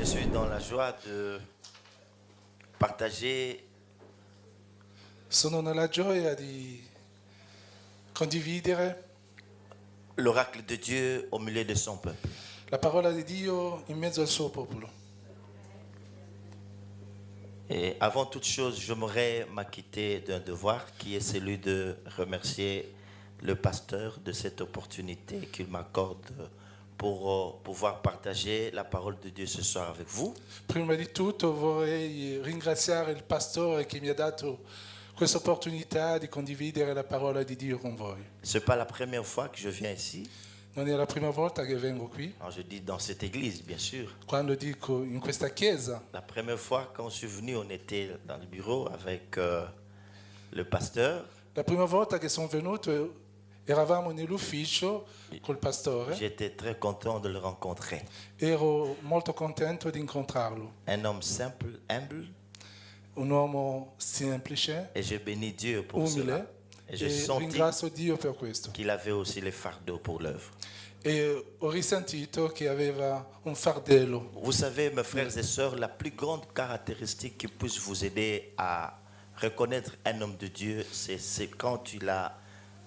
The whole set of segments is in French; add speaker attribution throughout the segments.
Speaker 1: suis dans la joie de partager
Speaker 2: Sono nella gioia di condividere
Speaker 1: l'oracle de Dieu au milieu de son peuple.
Speaker 2: la parola di Dio in mezzo al suo popolo.
Speaker 1: Et avant toute chose, j'aimerais m'acquitter d'un devoir qui est celui de remercier le pasteur de cette opportunité qu'il m'accorde pour pouvoir partager la parole de Dieu ce soir avec vous.
Speaker 2: Prima di tutto vorrei ringraziare il pastore che mi ha dato questa opportunità di condividere la parola di Dio con voi.
Speaker 1: Ce n'est pas la première fois que je viens ici.
Speaker 2: Non è la prima volta che vengo qui.
Speaker 1: Alors je dis dans cette église, bien sûr.
Speaker 2: Quando dico in questa chiesa,
Speaker 1: La première fois quand je suis venu, on était dans le bureau avec le pasteur.
Speaker 2: la prima volta che sono venuto eravamo nell'ufficio col pastore.
Speaker 1: J'étais très content de le rencontrer.
Speaker 2: Ero molto contento di incontrarlo.
Speaker 1: Un homme simple, humble.
Speaker 2: Un uomo semplice,
Speaker 1: Et je bénis Dieu pour cela.
Speaker 2: umile,
Speaker 1: Et je
Speaker 2: e
Speaker 1: sentis
Speaker 2: ringrazio Dio per questo.
Speaker 1: qu'il avait aussi les fardeaux pour l'œuvre.
Speaker 2: E ho risentito che aveva un fardello.
Speaker 1: Vous savez, mes frères et sœurs, la plus grande caractéristique qui puisse vous aider à reconnaître un homme de Dieu, c'est quand il a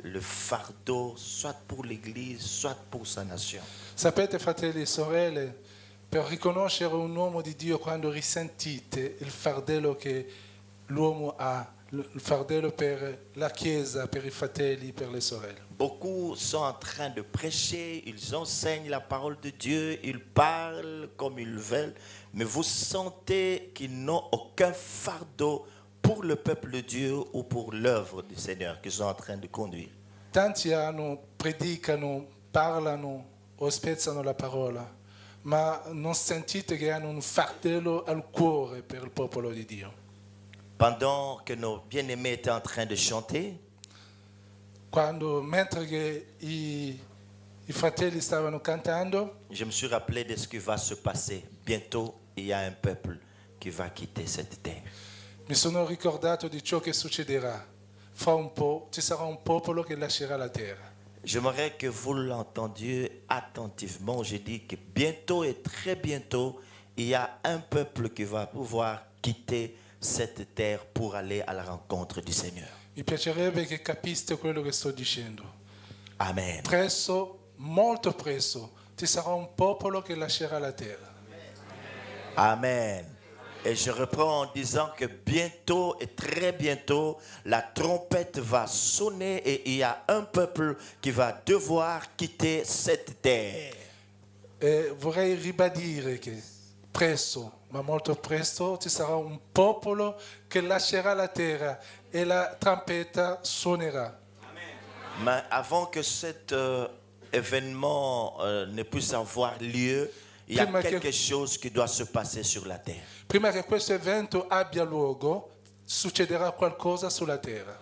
Speaker 1: le fardeau, soit pour l'Église, soit pour sa nation.
Speaker 2: Sapete, fratelli e sorelle, per riconoscere un uomo di Dio quando risentite il fardello che l'uomo ha, il fardello per la Chiesa, per i fratelli, per le sorelle.
Speaker 1: Beaucoup sont en train de prêcher, ils enseignent la parole de Dieu, ils parlent comme ils veulent, mais vous sentez qu'ils n'ont aucun fardeau pour le peuple de Dieu ou pour l'œuvre du Seigneur qu'ils sont en train de conduire.
Speaker 2: Tanti predicano, parlano o spezzano la parola, ma non sentite che hanno un fardello al cuore per il popolo di Dio.
Speaker 1: Pendant que nos bien-aimés étaient en train de chanter,
Speaker 2: Mentre che i fratelli stavano cantando,
Speaker 1: je me suis rappelé de ce qui va se passer. Bientôt, il y a un peuple qui va quitter cette terre.
Speaker 2: mi sono ricordato di ciò che succederà. Fra un po' ci sarà un popolo che lascerà la terra.
Speaker 1: J'aimerais que vous l'entendiez attentivement. Je dis que bientôt et très bientôt, il y a un peuple qui va pouvoir quitter cette terre pour aller à la rencontre du Seigneur.
Speaker 2: Mi piacerebbe che capiste quello che sto dicendo.
Speaker 1: Amen.
Speaker 2: Presto, molto presto, ci sarà un popolo che lascerà la terra.
Speaker 1: Amen. Et je reprends en disant que bientôt et très bientôt, la trompette va sonner et il y a un peuple qui va devoir quitter cette terre.
Speaker 2: E vorrei ribadire che presto, ma molto presto, ci sarà un popolo che lascerà la terra e la trompetta suonerà.
Speaker 1: Mais avant que cet événement ne puisse avoir lieu, il y a quelque chose qui doit se passer sur la terre.
Speaker 2: Prima che questo evento abbia luogo, succederà qualcosa sulla terra.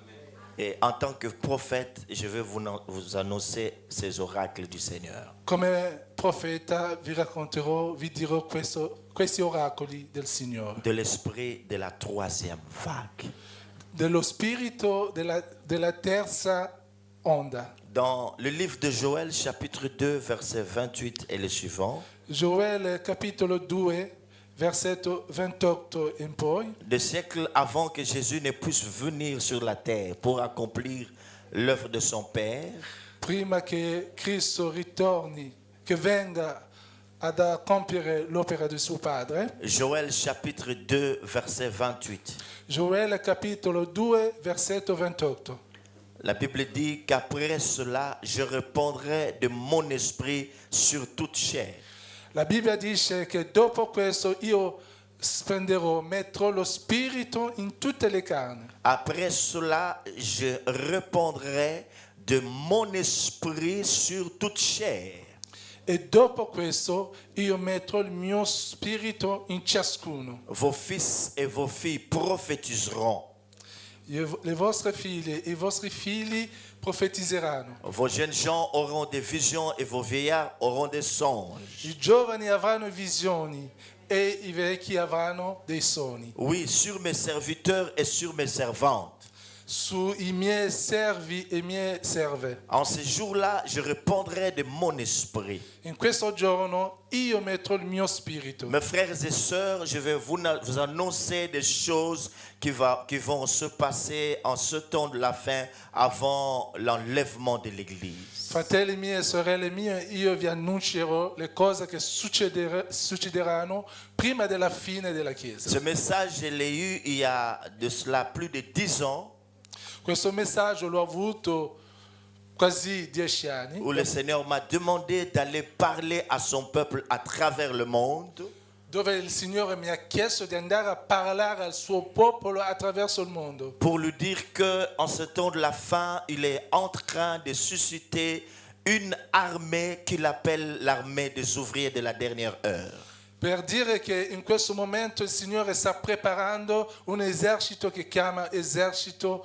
Speaker 1: Et en tant que prophète, je vais vous annoncer ces oracles du Seigneur.
Speaker 2: Come profeta vi dirò questi oracoli del Signore.
Speaker 1: De l'esprit de la troisième vague.
Speaker 2: Dello spirito della terza onda.
Speaker 1: Dans le livre de Joël, chapitre 2, verset 28 et le suivant.
Speaker 2: Joël, capitolo 2, versetto 28 in poi.
Speaker 1: Des siècles avant que Jésus ne puisse venir sur la terre pour accomplir l'œuvre de son Père.
Speaker 2: Prima che Cristo ritorni, che venga ad compiere l'opera di suo Padre.
Speaker 1: Joël, chapitre 2, verset 28.
Speaker 2: Joël, capitolo 2, versetto 28.
Speaker 1: La Bible dit qu'après cela, je répandrai de mon esprit sur toute chair.
Speaker 2: La Bibbia dice che dopo questo io metterò lo spirito in tutte le carni.
Speaker 1: Après cela, je répandrai de mon esprit sur toute chair.
Speaker 2: E dopo questo io metterò il mio spirito in ciascuno.
Speaker 1: Vos fils et vos filles prophétiseront.
Speaker 2: Le vostre figlie e i vostri figli profetizzeranno.
Speaker 1: Vos jeunes gens auront des visions et vos vieillards auront des songes.
Speaker 2: I giovani avranno visioni e i vecchi avranno dei sogni.
Speaker 1: Oui, sur mes serviteurs et sur mes servantes.
Speaker 2: sui miei servi e miei serve.
Speaker 1: En ces jours-là, je répondrai de mon esprit.
Speaker 2: In questo giorno io metto il mio spirito.
Speaker 1: Mes frères et sœurs, je vais vous annoncer des choses qui vont se passer en ce temps de la fin avant l'enlèvement de l'Église.
Speaker 2: Fratelli miei e sorelle mie, io vi annuncerò le cose che succederanno prima della fine della Chiesa.
Speaker 1: Ce message, je l'ai eu il y a de cela plus de 10 ans,
Speaker 2: Questo messaggio l'ho avuto quasi 10 anni,
Speaker 1: où le Seigneur m'a demandé d'aller parler à son peuple à travers le monde,
Speaker 2: dove il Signore mi ha chiesto di andare a parlare al suo popolo attraverso il mondo,
Speaker 1: pour lui dire qu'en ce temps de la fin, il est en train de susciter une armée qu'il appelle l'armée des ouvriers de la dernière heure.
Speaker 2: per dire che in questo momento il Signore sta preparando un esercito che chiama esercito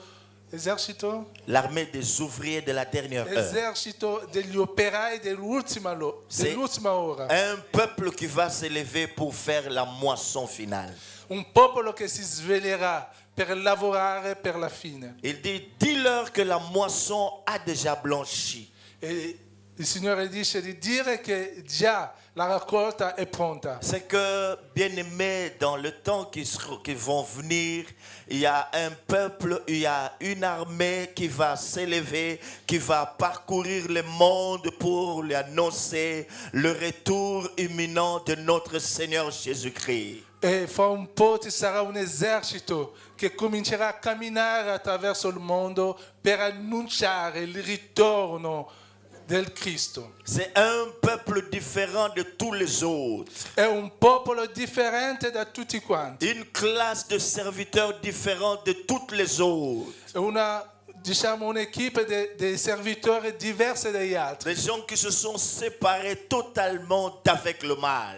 Speaker 1: L'armée des ouvriers de la dernière heure.
Speaker 2: esercito degli operai dell'ultima ora.
Speaker 1: Un peuple qui va s'élever pour faire la moisson finale.
Speaker 2: Un popolo che si sveglierà per lavorare per la fine.
Speaker 1: Il dit, dis-leur que la moisson a déjà blanchi.
Speaker 2: E il Signore dice di dire che già la raccolta è pronta.
Speaker 1: C'est que, bien-aimés, dans le temps qui vont venir, il y a un peuple, il y a une armée qui va s'élever, qui va parcourir le monde pour lui annoncer le retour imminent de notre Seigneur Jésus-Christ.
Speaker 2: E fra un po' ci sarà un esercito che comincerà a camminare attraverso il mondo per annunciare il ritorno del Cristo.
Speaker 1: C'est un peuple différent de tous les autres.
Speaker 2: È un popolo differente da tutti quanti.
Speaker 1: Une classe de serviteurs différente de toutes les autres.
Speaker 2: È un'equipe dei servitori diverse dagli altri.
Speaker 1: Des gens qui se sont séparés totalement d'avec le mal.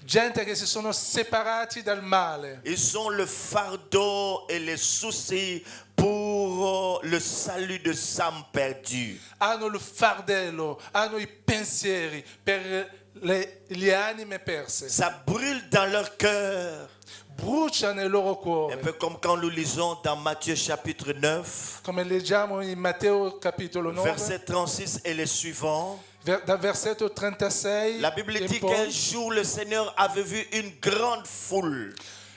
Speaker 2: Gente che si sono separati dal male.
Speaker 1: Ils ont le fardeau et les soucis pour le salut de âmes perdues.
Speaker 2: Hanno il fardello, hanno i pensieri per le anime perse.
Speaker 1: Ça brûle dans leur cœur.
Speaker 2: Brucia nel loro cuore.
Speaker 1: Un peu comme quand nous lisons dans Matthieu chapitre 9,
Speaker 2: Come leggiamo in Matteo capitolo 9,
Speaker 1: verset 36 et les suivants.
Speaker 2: dal versetto 36
Speaker 1: La Bible
Speaker 2: in
Speaker 1: dit
Speaker 2: poi.
Speaker 1: qu'un jour le Seigneur avait vu une grande foule.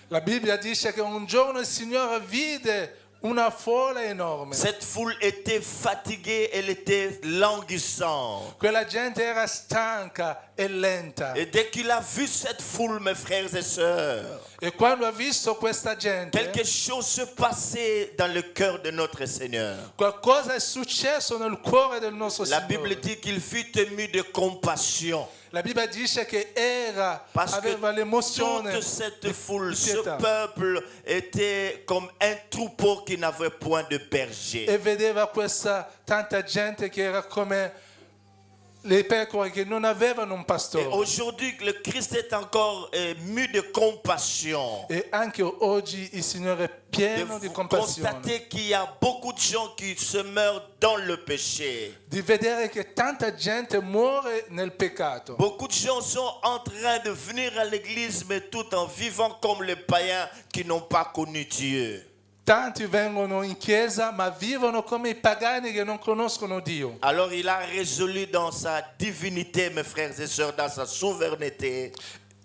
Speaker 2: La Bibbia dice che un giorno il Signore vide una folla enorme.
Speaker 1: Cette foule était fatiguée, elle était languissante.
Speaker 2: Quella gente era stanca e lenta.
Speaker 1: Et dès qu'il a vu cette foule, mes frères et sœurs,
Speaker 2: E quando ha visto questa gente,
Speaker 1: quelque chose se passait dans le cœur de notre Seigneur.
Speaker 2: qualcosa è successo nel cuore del nostro
Speaker 1: La
Speaker 2: Signore.
Speaker 1: Bible dit qu'il fut ému de compassion.
Speaker 2: La Bibbia dice che
Speaker 1: Parce
Speaker 2: aveva
Speaker 1: que
Speaker 2: l'emozione
Speaker 1: toute cette foule,
Speaker 2: di
Speaker 1: ce
Speaker 2: pietà.
Speaker 1: peuple était comme un troupeau qui n'avait point de berger.
Speaker 2: E vedeva questa tanta gente che era come le pecore che non avevano un
Speaker 1: Et
Speaker 2: pastore.
Speaker 1: aujourd'hui, le Christ est encore ému de compassion.
Speaker 2: E anche oggi il Signore è
Speaker 1: De
Speaker 2: pieno di compassione.
Speaker 1: constater qu'il y a beaucoup de gens qui se meurent dans le péché.
Speaker 2: Di vedere che tanta gente muore nel peccato.
Speaker 1: Beaucoup de gens sont en train de venir à l'église, mais tout en vivant comme les païens qui n'ont pas connu Dieu.
Speaker 2: Tanti vengono in chiesa ma vivono come i pagani che non conoscono Dio.
Speaker 1: Alors il a résolu dans sa divinité, mes frères et sœurs, dans sa souveraineté,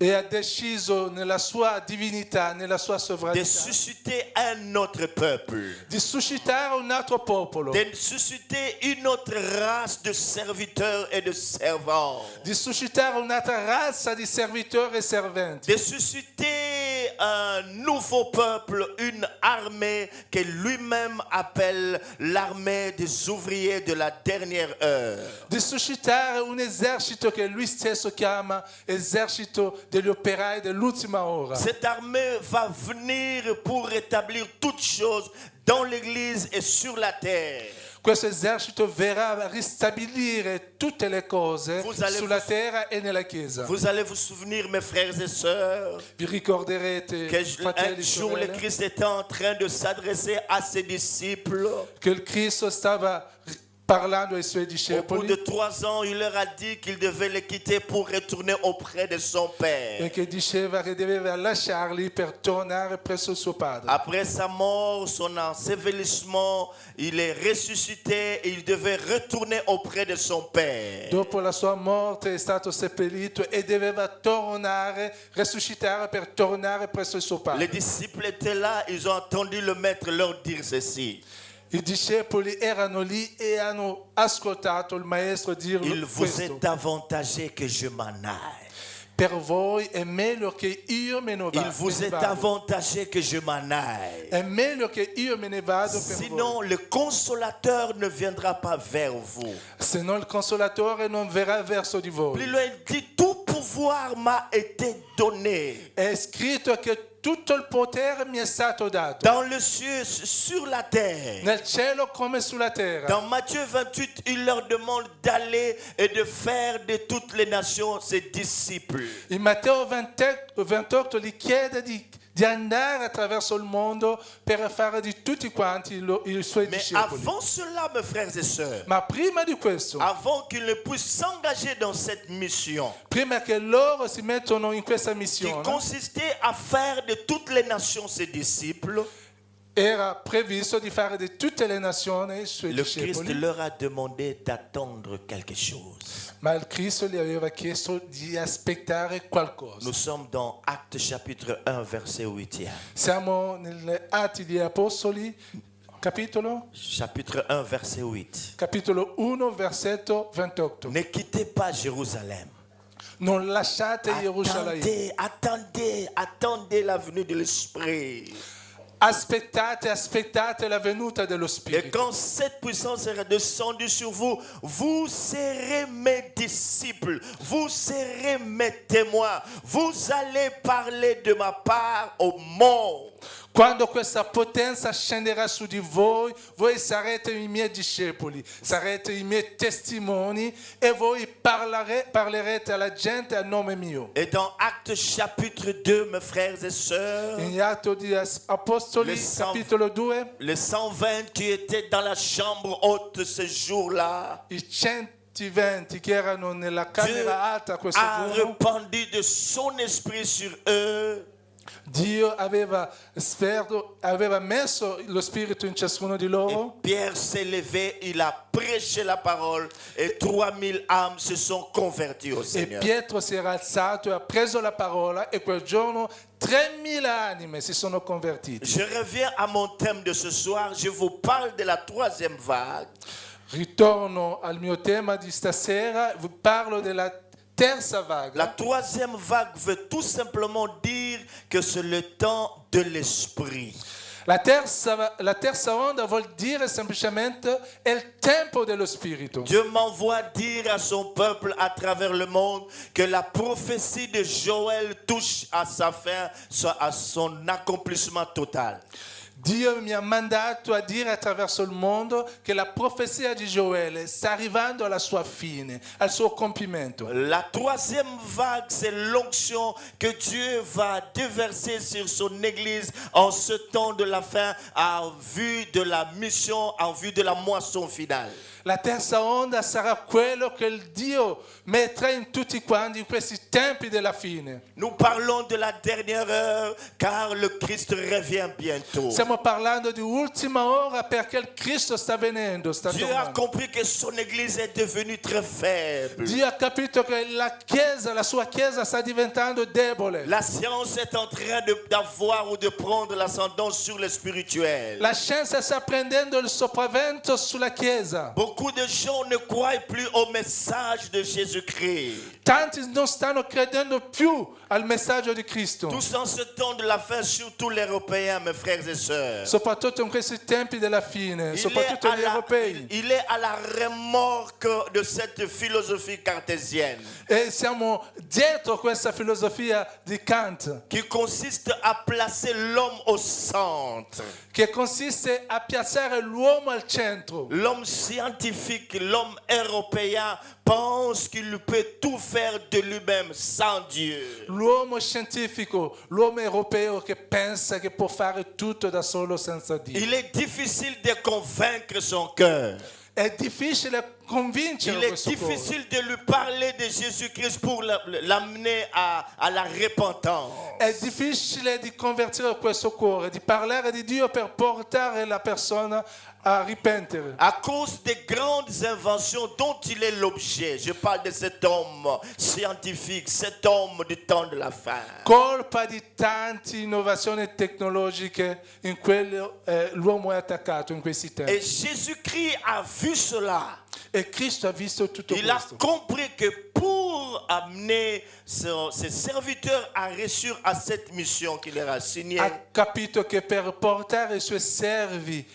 Speaker 2: E ha deciso nella sua divinità, nella sua
Speaker 1: de
Speaker 2: sovranità,
Speaker 1: susciter un autre peuple,
Speaker 2: di suscitare un altro popolo,
Speaker 1: de susciter une autre race de serviteurs et de servants,
Speaker 2: di suscitare un'altra razza di servitori e serventi,
Speaker 1: de susciter un nouveau peuple, une armée que lui-même appelle l'armée des ouvriers de la dernière heure.
Speaker 2: di suscitare un esercito che lui stesso chiama esercito degli operai dell'ultima ora.
Speaker 1: Cette armée va venir pour rétablir toutes choses dans l'église et sur la terre.
Speaker 2: Questo esercito verrà a ristabilire tutte le cose
Speaker 1: Vous allez
Speaker 2: sulla
Speaker 1: vous-
Speaker 2: terra e nella chiesa.
Speaker 1: Vous allez vous souvenir, mes frères et sœurs,
Speaker 2: Vi ricorderete,
Speaker 1: que
Speaker 2: fratelli
Speaker 1: un
Speaker 2: e
Speaker 1: jour le
Speaker 2: sorelle,
Speaker 1: Christ était en train de s'adresser à ses disciples
Speaker 2: che il Cristo stava parlando ai suoi
Speaker 1: Au bout
Speaker 2: discepoli
Speaker 1: de 3 ans, il leur a dit qu'il devait les quitter pour retourner auprès de son père.
Speaker 2: e che diceva che doveva lasciarli per tornare presso suo padre.
Speaker 1: Après sa mort, son ensevelissement, il est ressuscité et il devait retourner auprès de son père.
Speaker 2: Dopo la sua morte è stato seppellito e doveva tornare, risuscitare per tornare presso il suo
Speaker 1: Les
Speaker 2: padre.
Speaker 1: disciples étaient là, ils ont entendu le maître leur dire ceci.
Speaker 2: I discepoli erano lì e hanno ascoltato il maestro dire
Speaker 1: Il vous
Speaker 2: questo.
Speaker 1: est avantagé que je m'en aille.
Speaker 2: Per voi è meglio che io me ne
Speaker 1: Il
Speaker 2: vada.
Speaker 1: vous est avantagé que je m'en aille.
Speaker 2: È meglio che io me ne vado per voi.
Speaker 1: Sinon, le consolateur ne viendra pas vers vous.
Speaker 2: Se no il consolatore non verrà verso di
Speaker 1: Plus
Speaker 2: voi.
Speaker 1: loin, il dit, tout pouvoir m'a été donné.
Speaker 2: È scritto che tutto il potere mi è stato dato.
Speaker 1: Dans le ciel, sur la terre.
Speaker 2: Nel cielo come sulla terra.
Speaker 1: Dans Matthieu 28, il leur demande d'aller et de faire de toutes les nations ses disciples.
Speaker 2: In Matteo 28 gli chiede di andare attraverso il mondo per fare di tutti quanti i suoi
Speaker 1: Mais
Speaker 2: discepoli.
Speaker 1: avant cela, mes frères et sœurs,
Speaker 2: Ma prima di questo,
Speaker 1: avant qu'ils ne puissent s'engager dans cette mission,
Speaker 2: prima che loro si mettono in questa
Speaker 1: qui
Speaker 2: missione,
Speaker 1: consistait à faire de toutes les nations ses disciples,
Speaker 2: era previsto di fare di tutte le nazioni i suoi
Speaker 1: le Christ
Speaker 2: discepoli,
Speaker 1: leur a demandé d'attendre quelque chose.
Speaker 2: ma il Cristo gli aveva chiesto di aspettare qualcosa.
Speaker 1: Nous sommes dans Actes chapitre 1, verset 8.
Speaker 2: Siamo negli Atti degli Apostoli, capitolo
Speaker 1: Chapitre 1, verset 8.
Speaker 2: 1, versetto 28.
Speaker 1: Ne quittez pas Jérusalem.
Speaker 2: Non lasciate Gerusalemme.
Speaker 1: Attendez la venue de l'Esprit.
Speaker 2: Aspettate la venuta dello
Speaker 1: Et
Speaker 2: Spirito.
Speaker 1: quand cette puissance sera descendue sur vous, vous serez mes disciples, vous serez mes témoins, vous allez parler de ma part au monde.
Speaker 2: Quando questa potenza scenderà su di voi, voi sarete i miei discepoli, sarete i miei testimoni e voi parlerete alla gente a nome mio.
Speaker 1: Et dans Actes chapitre 2, mes frères et sœurs,
Speaker 2: In Atto di Apostoli,
Speaker 1: Le sang-
Speaker 2: capitolo 2,
Speaker 1: les 120 qui étaient dans la chambre haute ce jour-là,
Speaker 2: i 120 che erano nella
Speaker 1: Dieu
Speaker 2: camera alta questo
Speaker 1: a
Speaker 2: giorno,
Speaker 1: répandu de son esprit sur eux.
Speaker 2: Dio aveva messo lo Spirito in ciascuno di
Speaker 1: Et
Speaker 2: loro.
Speaker 1: Pierre s'est levé, il a prêché la parole et 3000 âmes se sont converties au
Speaker 2: E
Speaker 1: Seigneur.
Speaker 2: Pietro si era alzato e ha preso la parola e quel giorno 3.000 anime si sono convertite.
Speaker 1: Je reviens à mon thème de ce soir. Je vous parle de la troisième vague.
Speaker 2: Ritorno al mio tema di stasera, vi parlo della terza vaga.
Speaker 1: La troisième vague veut tout simplement dire que c'est le temps de l'esprit.
Speaker 2: La terza onda vuol dire semplicemente è il tempo dello Spirito.
Speaker 1: Dieu m'envoie dire à son peuple à travers le monde que la prophétie de Joël touche à sa fin, à son accomplissement total.
Speaker 2: Dio mi ha mandato a dire attraverso il mondo che la profezia di Gioele sta arrivando alla sua fine, al suo compimento.
Speaker 1: La troisième vague, c'est l'onction que Dieu va déverser sur son Église en ce temps de la fin, en vue de la mission, en vue de la moisson finale.
Speaker 2: La terza onda sarà quello che il Dio metterà in tutti quanti in questi tempi della fine.
Speaker 1: Nous parlons de la dernière heure, car le Christ revient bientôt.
Speaker 2: Stiamo parlando di ultima ora perché il Cristo sta venendo, sta
Speaker 1: Dieu a
Speaker 2: tornando.
Speaker 1: compris que son Église est devenue très faible.
Speaker 2: Dio ha capito che la Chiesa, la sua Chiesa sta diventando debole.
Speaker 1: La science est en train d'avoir ou de prendre l'ascendant sur le spirituel.
Speaker 2: La scienza sta prendendo il sopravvento sulla Chiesa.
Speaker 1: Beaucoup de gens ne croient plus au message de Jésus-Christ.
Speaker 2: Tanti non stanno credendo più al messaggio di Cristo,
Speaker 1: Tous en ce temps de la fin, surtout les Européens, mes frères et sœurs.
Speaker 2: soprattutto in questi tempi della fine, soprattutto gli europei.
Speaker 1: Il est à la remorque de cette philosophie cartésienne
Speaker 2: E siamo dietro questa filosofia di Kant,
Speaker 1: qui consiste à placer l'homme au centre.
Speaker 2: che consiste a piazzare l'uomo al centro.
Speaker 1: L'homme scientifique, l'homme européen pense qu'il peut tout faire de lui-même sans Dieu.
Speaker 2: L'uomo scientifico, l'uomo europeo che pensa che può fare tutto da solo senza Dio.
Speaker 1: Il est difficile de convaincre son cœur.
Speaker 2: È è difficile convincere
Speaker 1: Il est
Speaker 2: questo cuore.
Speaker 1: difficile de lui parler de Jésus-Christ pour l'amener à la repentance.
Speaker 2: È difficile di convertire questo cuore, di parlare di Dio per portare la persona a ripentere.
Speaker 1: À cause des grandes inventions dont il est l'objet. Je parle de cet homme scientifique, cet homme du temps de la fin.
Speaker 2: Colpa di tante innovazioni tecnologiche in quello l'uomo è attaccato in questi tempi.
Speaker 1: Et Jésus-Christ a vu cela.
Speaker 2: E Cristo ha visto tutto
Speaker 1: Il a
Speaker 2: questo.
Speaker 1: compris que pour amener ses serviteurs à réussir à cette mission qu'il leur a assignée,
Speaker 2: Ha capito che per portare i suoi servi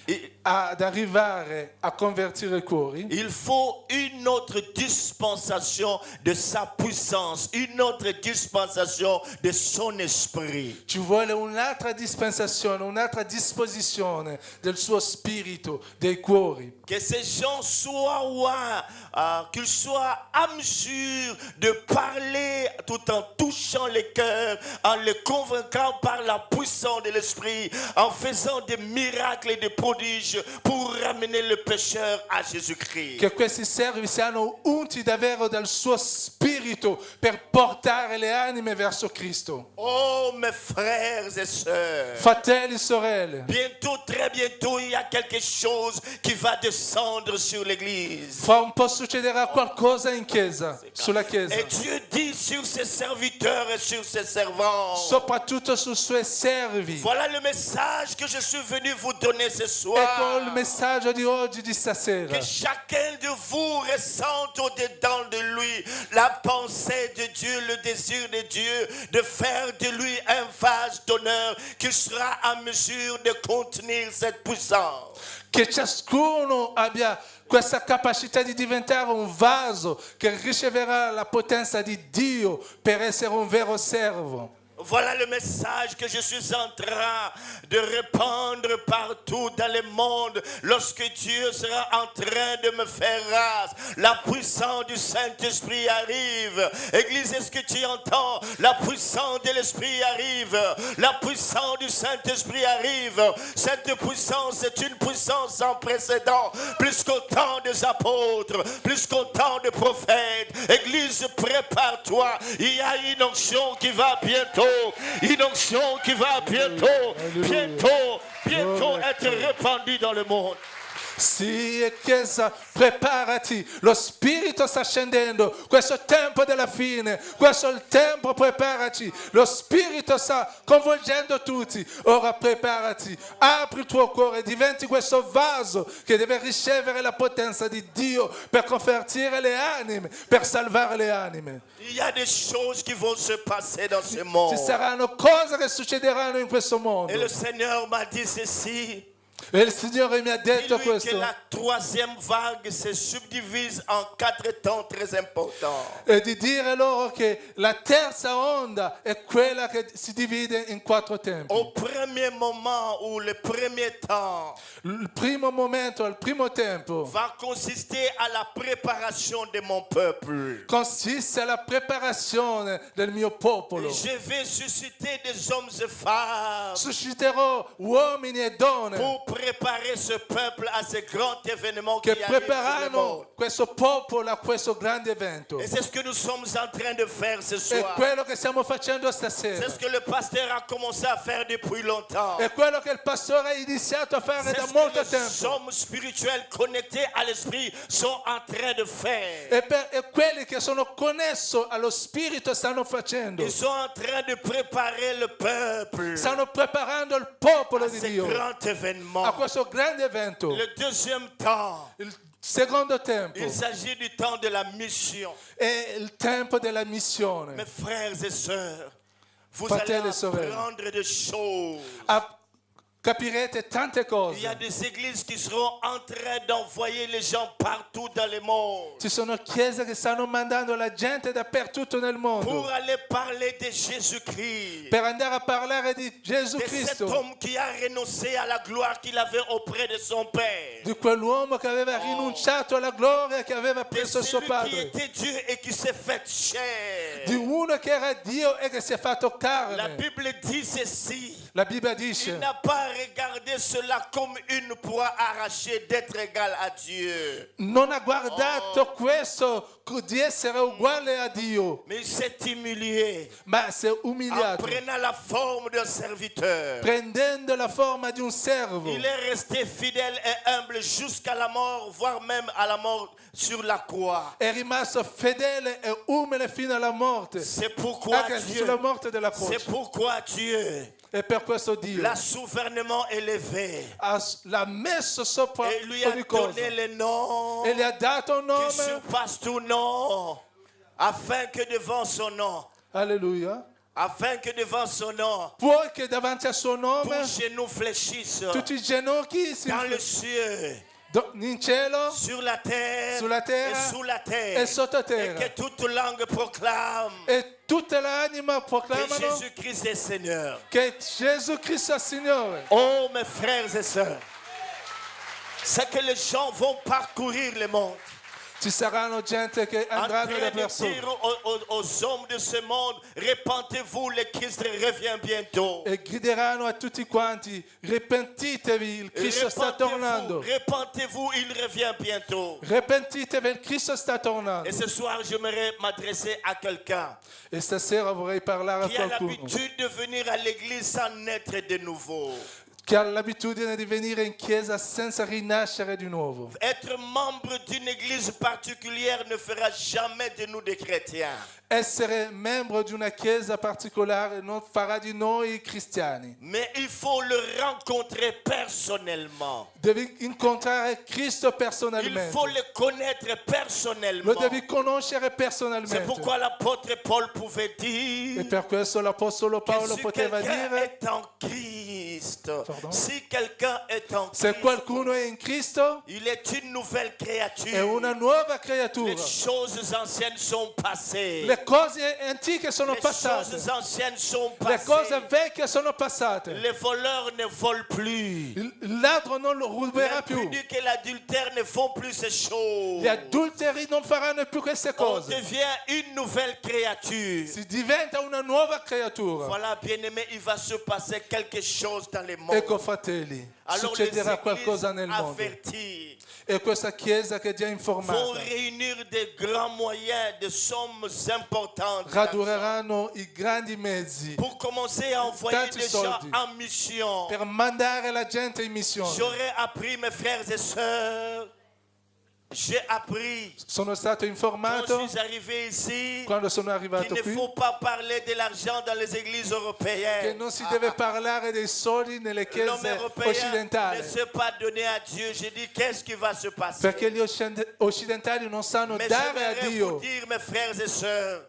Speaker 2: ad arrivare a convertire i cuori,
Speaker 1: il faut une autre dispensation de sa puissance, une autre dispensation de son esprit.
Speaker 2: ci vuole un'altra dispensazione, un'altra disposizione del suo spirito, dei cuori.
Speaker 1: Que ces gens qu'ils soient à mesure de parler tout en touchant les cœurs, en les convaincant par la puissance de l'esprit, en faisant des miracles et des prodiges pour ramener le pécheur à Jésus-Christ.
Speaker 2: Che questi servi siano unti davvero dal suo spirito per portare le anime verso Cristo.
Speaker 1: Oh mes frères et sœurs,
Speaker 2: Fratelli e sorelle,
Speaker 1: bientôt, très bientôt, il y a quelque chose qui va descendre sur l'église.
Speaker 2: fra un po' succederà qualcosa in chiesa, sulla chiesa,
Speaker 1: Et Dieu dit sur ses serviteurs et sur ses servants.
Speaker 2: soprattutto sui suoi servi.
Speaker 1: Voilà le message que je suis venu vous donner ce soir.
Speaker 2: Ecco il messaggio di oggi, di stasera.
Speaker 1: Que chacun de vous ressente au-dedans de lui la pensée de Dieu, le désir de Dieu, de faire de lui un vase d'honneur qui sera en mesure de contenir cette puissance.
Speaker 2: Che ciascuno abbia questa capacità di diventare un vaso che riceverà la potenza di Dio per essere un vero servo.
Speaker 1: Voilà le message que je suis en train de répandre partout dans le monde lorsque Dieu sera en train de me faire grâce. La puissance du Saint-Esprit arrive. Église, est-ce que tu entends? La puissance de l'Esprit arrive. La puissance du Saint-Esprit arrive. Cette puissance est une puissance sans précédent. Plus qu'au temps des apôtres, plus qu'au temps des prophètes. Église, prépare-toi. Il y a une onction qui va bientôt. Une onction qui va bientôt être répandue dans le monde.
Speaker 2: Sì, Chiesa, preparati, lo Spirito sta scendendo, questo è il tempo della fine, questo è il tempo, preparati, lo Spirito sta coinvolgendo tutti, ora preparati, apri il tuo cuore, diventi questo vaso che deve ricevere la potenza di Dio per convertire le anime, per salvare le anime.
Speaker 1: Il y a des choses qui vont se passer dans ce monde.
Speaker 2: Ci saranno cose che succederanno in questo mondo.
Speaker 1: Et le Seigneur m'a dit ceci.
Speaker 2: E il Signore mi ha detto
Speaker 1: Dis-lui que
Speaker 2: questo.
Speaker 1: la troisième vague se subdivise en 4 temps très importants.
Speaker 2: E di dire loro che la terza onda è quella che si divide in 4 tempi.
Speaker 1: Au premier moment ou le premier temps
Speaker 2: Il primo momento, il primo tempo,
Speaker 1: va consister à la préparation de mon peuple.
Speaker 2: consiste alla preparazione del mio popolo.
Speaker 1: Je vais susciter des hommes et femmes
Speaker 2: Susciterò uomini e donne
Speaker 1: pour préparer ce peuple à ce grand événement qui
Speaker 2: che
Speaker 1: arrive sur le monde.
Speaker 2: preparano questo popolo a questo grande evento.
Speaker 1: Et c'est ce que nous sommes en train de faire ce
Speaker 2: È
Speaker 1: soir.
Speaker 2: quello che stiamo facendo
Speaker 1: C'est
Speaker 2: stasera.
Speaker 1: ce que le pasteur a commencé à faire depuis longtemps.
Speaker 2: È quello che il pastore ha iniziato a fare
Speaker 1: C'est
Speaker 2: da
Speaker 1: ce
Speaker 2: molto
Speaker 1: que les
Speaker 2: tempo.
Speaker 1: hommes spirituels connectés à l'esprit sont en train de faire.
Speaker 2: E quelli che sono connessi allo Spirito stanno facendo.
Speaker 1: Ils sont en train de préparer le peuple
Speaker 2: Stanno preparando il popolo
Speaker 1: à
Speaker 2: di
Speaker 1: ce
Speaker 2: Dio
Speaker 1: grand événement.
Speaker 2: a questo grande evento.
Speaker 1: Le deuxième temps,
Speaker 2: Il secondo tempo
Speaker 1: il s'agit du temps de la mission.
Speaker 2: è il tempo della missione.
Speaker 1: Mes frères et sœurs, vous
Speaker 2: Fratelli
Speaker 1: allez
Speaker 2: e sorelle.
Speaker 1: apprendre des choses.
Speaker 2: Capirete tante
Speaker 1: Il y a
Speaker 2: cose.
Speaker 1: des églises qui seront en train d'envoyer les gens partout dans le monde
Speaker 2: Ci sono chiese che stanno mandando la gente dappertutto nel
Speaker 1: pour
Speaker 2: mondo
Speaker 1: aller parler de Jésus-Christ.
Speaker 2: per andare a parlare di Gesù
Speaker 1: De cet
Speaker 2: Cristo,
Speaker 1: homme qui a renoncé à la gloire qu'il avait auprès de son Père.
Speaker 2: di quell'uomo che aveva rinunciato alla gloria che aveva
Speaker 1: De
Speaker 2: preso suo
Speaker 1: celui qui
Speaker 2: padre,
Speaker 1: était Dieu et qui s'est fait chair.
Speaker 2: di uno che era Dio e che si è fatto
Speaker 1: La
Speaker 2: carne.
Speaker 1: Bible dit ceci.
Speaker 2: La Bibbia dice,
Speaker 1: il n'a pas regardé cela comme une proie arrachée d'être égal à Dieu.
Speaker 2: non ha guardato questo di essere uguale a Dio,
Speaker 1: Mais il s'est humilié
Speaker 2: ma si è
Speaker 1: en
Speaker 2: umiliato,
Speaker 1: prenant la forme d'un serviteur.
Speaker 2: prendendo la forma di un servo.
Speaker 1: Il est resté fidèle et humble jusqu'à la mort, voire même à la mort sur la croix.
Speaker 2: È rimasto fedele e umile fino alla morte,
Speaker 1: C'est pourquoi
Speaker 2: anche
Speaker 1: Dieu,
Speaker 2: sulla morte della
Speaker 1: c'est
Speaker 2: croce.
Speaker 1: pourquoi Dieu
Speaker 2: E per questo Dio
Speaker 1: l'a souverainement élevé
Speaker 2: l'ha messo sopra
Speaker 1: et lui a
Speaker 2: ogni cosa
Speaker 1: donné le nom
Speaker 2: e gli ha dato un
Speaker 1: qui
Speaker 2: nome.
Speaker 1: surpasse tout nom, afin que devant son nom,
Speaker 2: Alleluia.
Speaker 1: afin que devant son nom,
Speaker 2: Vuoi che davanti al suo
Speaker 1: tout
Speaker 2: nome
Speaker 1: genou fléchisse
Speaker 2: tutti i ginocchi si
Speaker 1: dans le ciel,
Speaker 2: in cielo,
Speaker 1: sur la terre
Speaker 2: sulla terra
Speaker 1: et sous la terre,
Speaker 2: e sotto
Speaker 1: et
Speaker 2: terra,
Speaker 1: que toute langue proclame
Speaker 2: e tutte le anime
Speaker 1: que
Speaker 2: proclamano
Speaker 1: Jésus-Christ est Seigneur.
Speaker 2: che Gesù Cristo è Signore.
Speaker 1: Oh mes frères et sœurs, c'est que les gens vont parcourir le monde
Speaker 2: Ci saranno gente che
Speaker 1: en
Speaker 2: andranno
Speaker 1: train
Speaker 2: da
Speaker 1: de
Speaker 2: persone
Speaker 1: dire aux hommes de ce monde, répentez-vous, le Christ revient bientôt.
Speaker 2: e grideranno a tutti quanti: repentitevi, il Cristo sta tornando.
Speaker 1: Répentez-vous, il revient bientôt.
Speaker 2: Repentitevi, il Cristo sta tornando.
Speaker 1: Et ce soir, j'aimerais m'adresser à quelqu'un
Speaker 2: E stasera vorrei parlare a
Speaker 1: qui a
Speaker 2: qualcuno
Speaker 1: l'habitude de venir à l'église sans naître de nouveau.
Speaker 2: che ha l'abitudine di venire in chiesa senza rinascere di nuovo.
Speaker 1: Être membre d'une église particulière ne fera jamais de nous des chrétiens.
Speaker 2: Essere membro di una chiesa particolare non farà di noi cristiani.
Speaker 1: Mais il faut le rencontrer personnellement.
Speaker 2: Devi incontrare Cristo
Speaker 1: Il
Speaker 2: personalmente.
Speaker 1: faut le connaître personnellement.
Speaker 2: Lo devi conoscere
Speaker 1: C'est
Speaker 2: personalmente.
Speaker 1: pourquoi l'apôtre Paul pouvait dire
Speaker 2: E per questo l'Apostolo
Speaker 1: que
Speaker 2: Paolo
Speaker 1: si
Speaker 2: poteva
Speaker 1: quelqu'un
Speaker 2: dire:
Speaker 1: est en Christ,
Speaker 2: Pardon?
Speaker 1: si quelqu'un est en
Speaker 2: se
Speaker 1: Christ,
Speaker 2: qualcuno è in Cristo
Speaker 1: il est une nouvelle créature.
Speaker 2: è una nuova
Speaker 1: Les
Speaker 2: creatura.
Speaker 1: choses anciennes sont passées.
Speaker 2: Le cose antiche sono
Speaker 1: Les
Speaker 2: passate.
Speaker 1: choses anciennes sont
Speaker 2: Le cose
Speaker 1: passées.
Speaker 2: vecchie sono passate.
Speaker 1: Les voleurs ne volent plus.
Speaker 2: Il ladro non lo ruberà più.
Speaker 1: L'impudicité et l'adultère ne font plus ces choses.
Speaker 2: Gli adulteri non faranno più queste
Speaker 1: On
Speaker 2: cose.
Speaker 1: devient une nouvelle créature.
Speaker 2: Si diventa una nuova creatura.
Speaker 1: Voilà, bien-aimé, il va se passer quelque chose dans le monde.
Speaker 2: Ecco, fratelli,
Speaker 1: Alors les
Speaker 2: succederà
Speaker 1: églises
Speaker 2: qualcosa nel mondo.
Speaker 1: averties
Speaker 2: E questa chiesa che è già
Speaker 1: vont
Speaker 2: informata
Speaker 1: réunir des grands moyens, des sommes importantes
Speaker 2: raduneranno i grandi mezzi
Speaker 1: pour commencer à envoyer
Speaker 2: Tanti
Speaker 1: des gens
Speaker 2: soldi.
Speaker 1: en mission.
Speaker 2: per mandare la gente in missione.
Speaker 1: J'aurais appris, mes frères et sœurs, j'ai appris
Speaker 2: Sono stato
Speaker 1: quand
Speaker 2: informato
Speaker 1: je suis arrivé ici
Speaker 2: quando sono
Speaker 1: qu'il
Speaker 2: arrivato
Speaker 1: ne
Speaker 2: qui
Speaker 1: faut pas parler de l'argent dans les églises
Speaker 2: che
Speaker 1: européennes.
Speaker 2: non si deve parlare dei soldi nelle
Speaker 1: L'homme
Speaker 2: chiese
Speaker 1: européen
Speaker 2: occidentali,
Speaker 1: ne s'est pas donné à Dieu. J'ai dit, qu'est-ce qui va se passer?
Speaker 2: perché gli occidentali non sanno
Speaker 1: Mais
Speaker 2: dare a
Speaker 1: j'aimerais
Speaker 2: Dio.
Speaker 1: vous dire, mes frères et sœurs,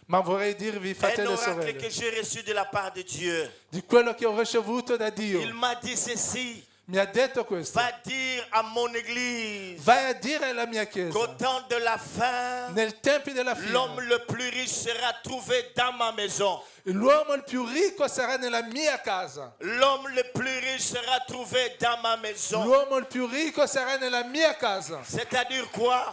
Speaker 2: Ma vorrei dirvi,
Speaker 1: un
Speaker 2: fratelli e
Speaker 1: oracle
Speaker 2: sorelle,
Speaker 1: que j'ai reçu de la part de Dieu.
Speaker 2: di quello che ho ricevuto da Dio.
Speaker 1: Il m'a dit ceci:
Speaker 2: Mi ha detto questo:
Speaker 1: va dire à mon église
Speaker 2: vai a dire alla mia chiesa,
Speaker 1: qu'au temps de la fin,
Speaker 2: nel tempi della
Speaker 1: l'homme
Speaker 2: fine,
Speaker 1: le plus riche sera trouvé dans ma maison.
Speaker 2: l'uomo il più ricco sarà nella mia casa.
Speaker 1: L'homme le plus riche sera trouvé dans ma maison.
Speaker 2: L'uomo il più ricco sarà nella mia casa.
Speaker 1: C'est-à-dire quoi?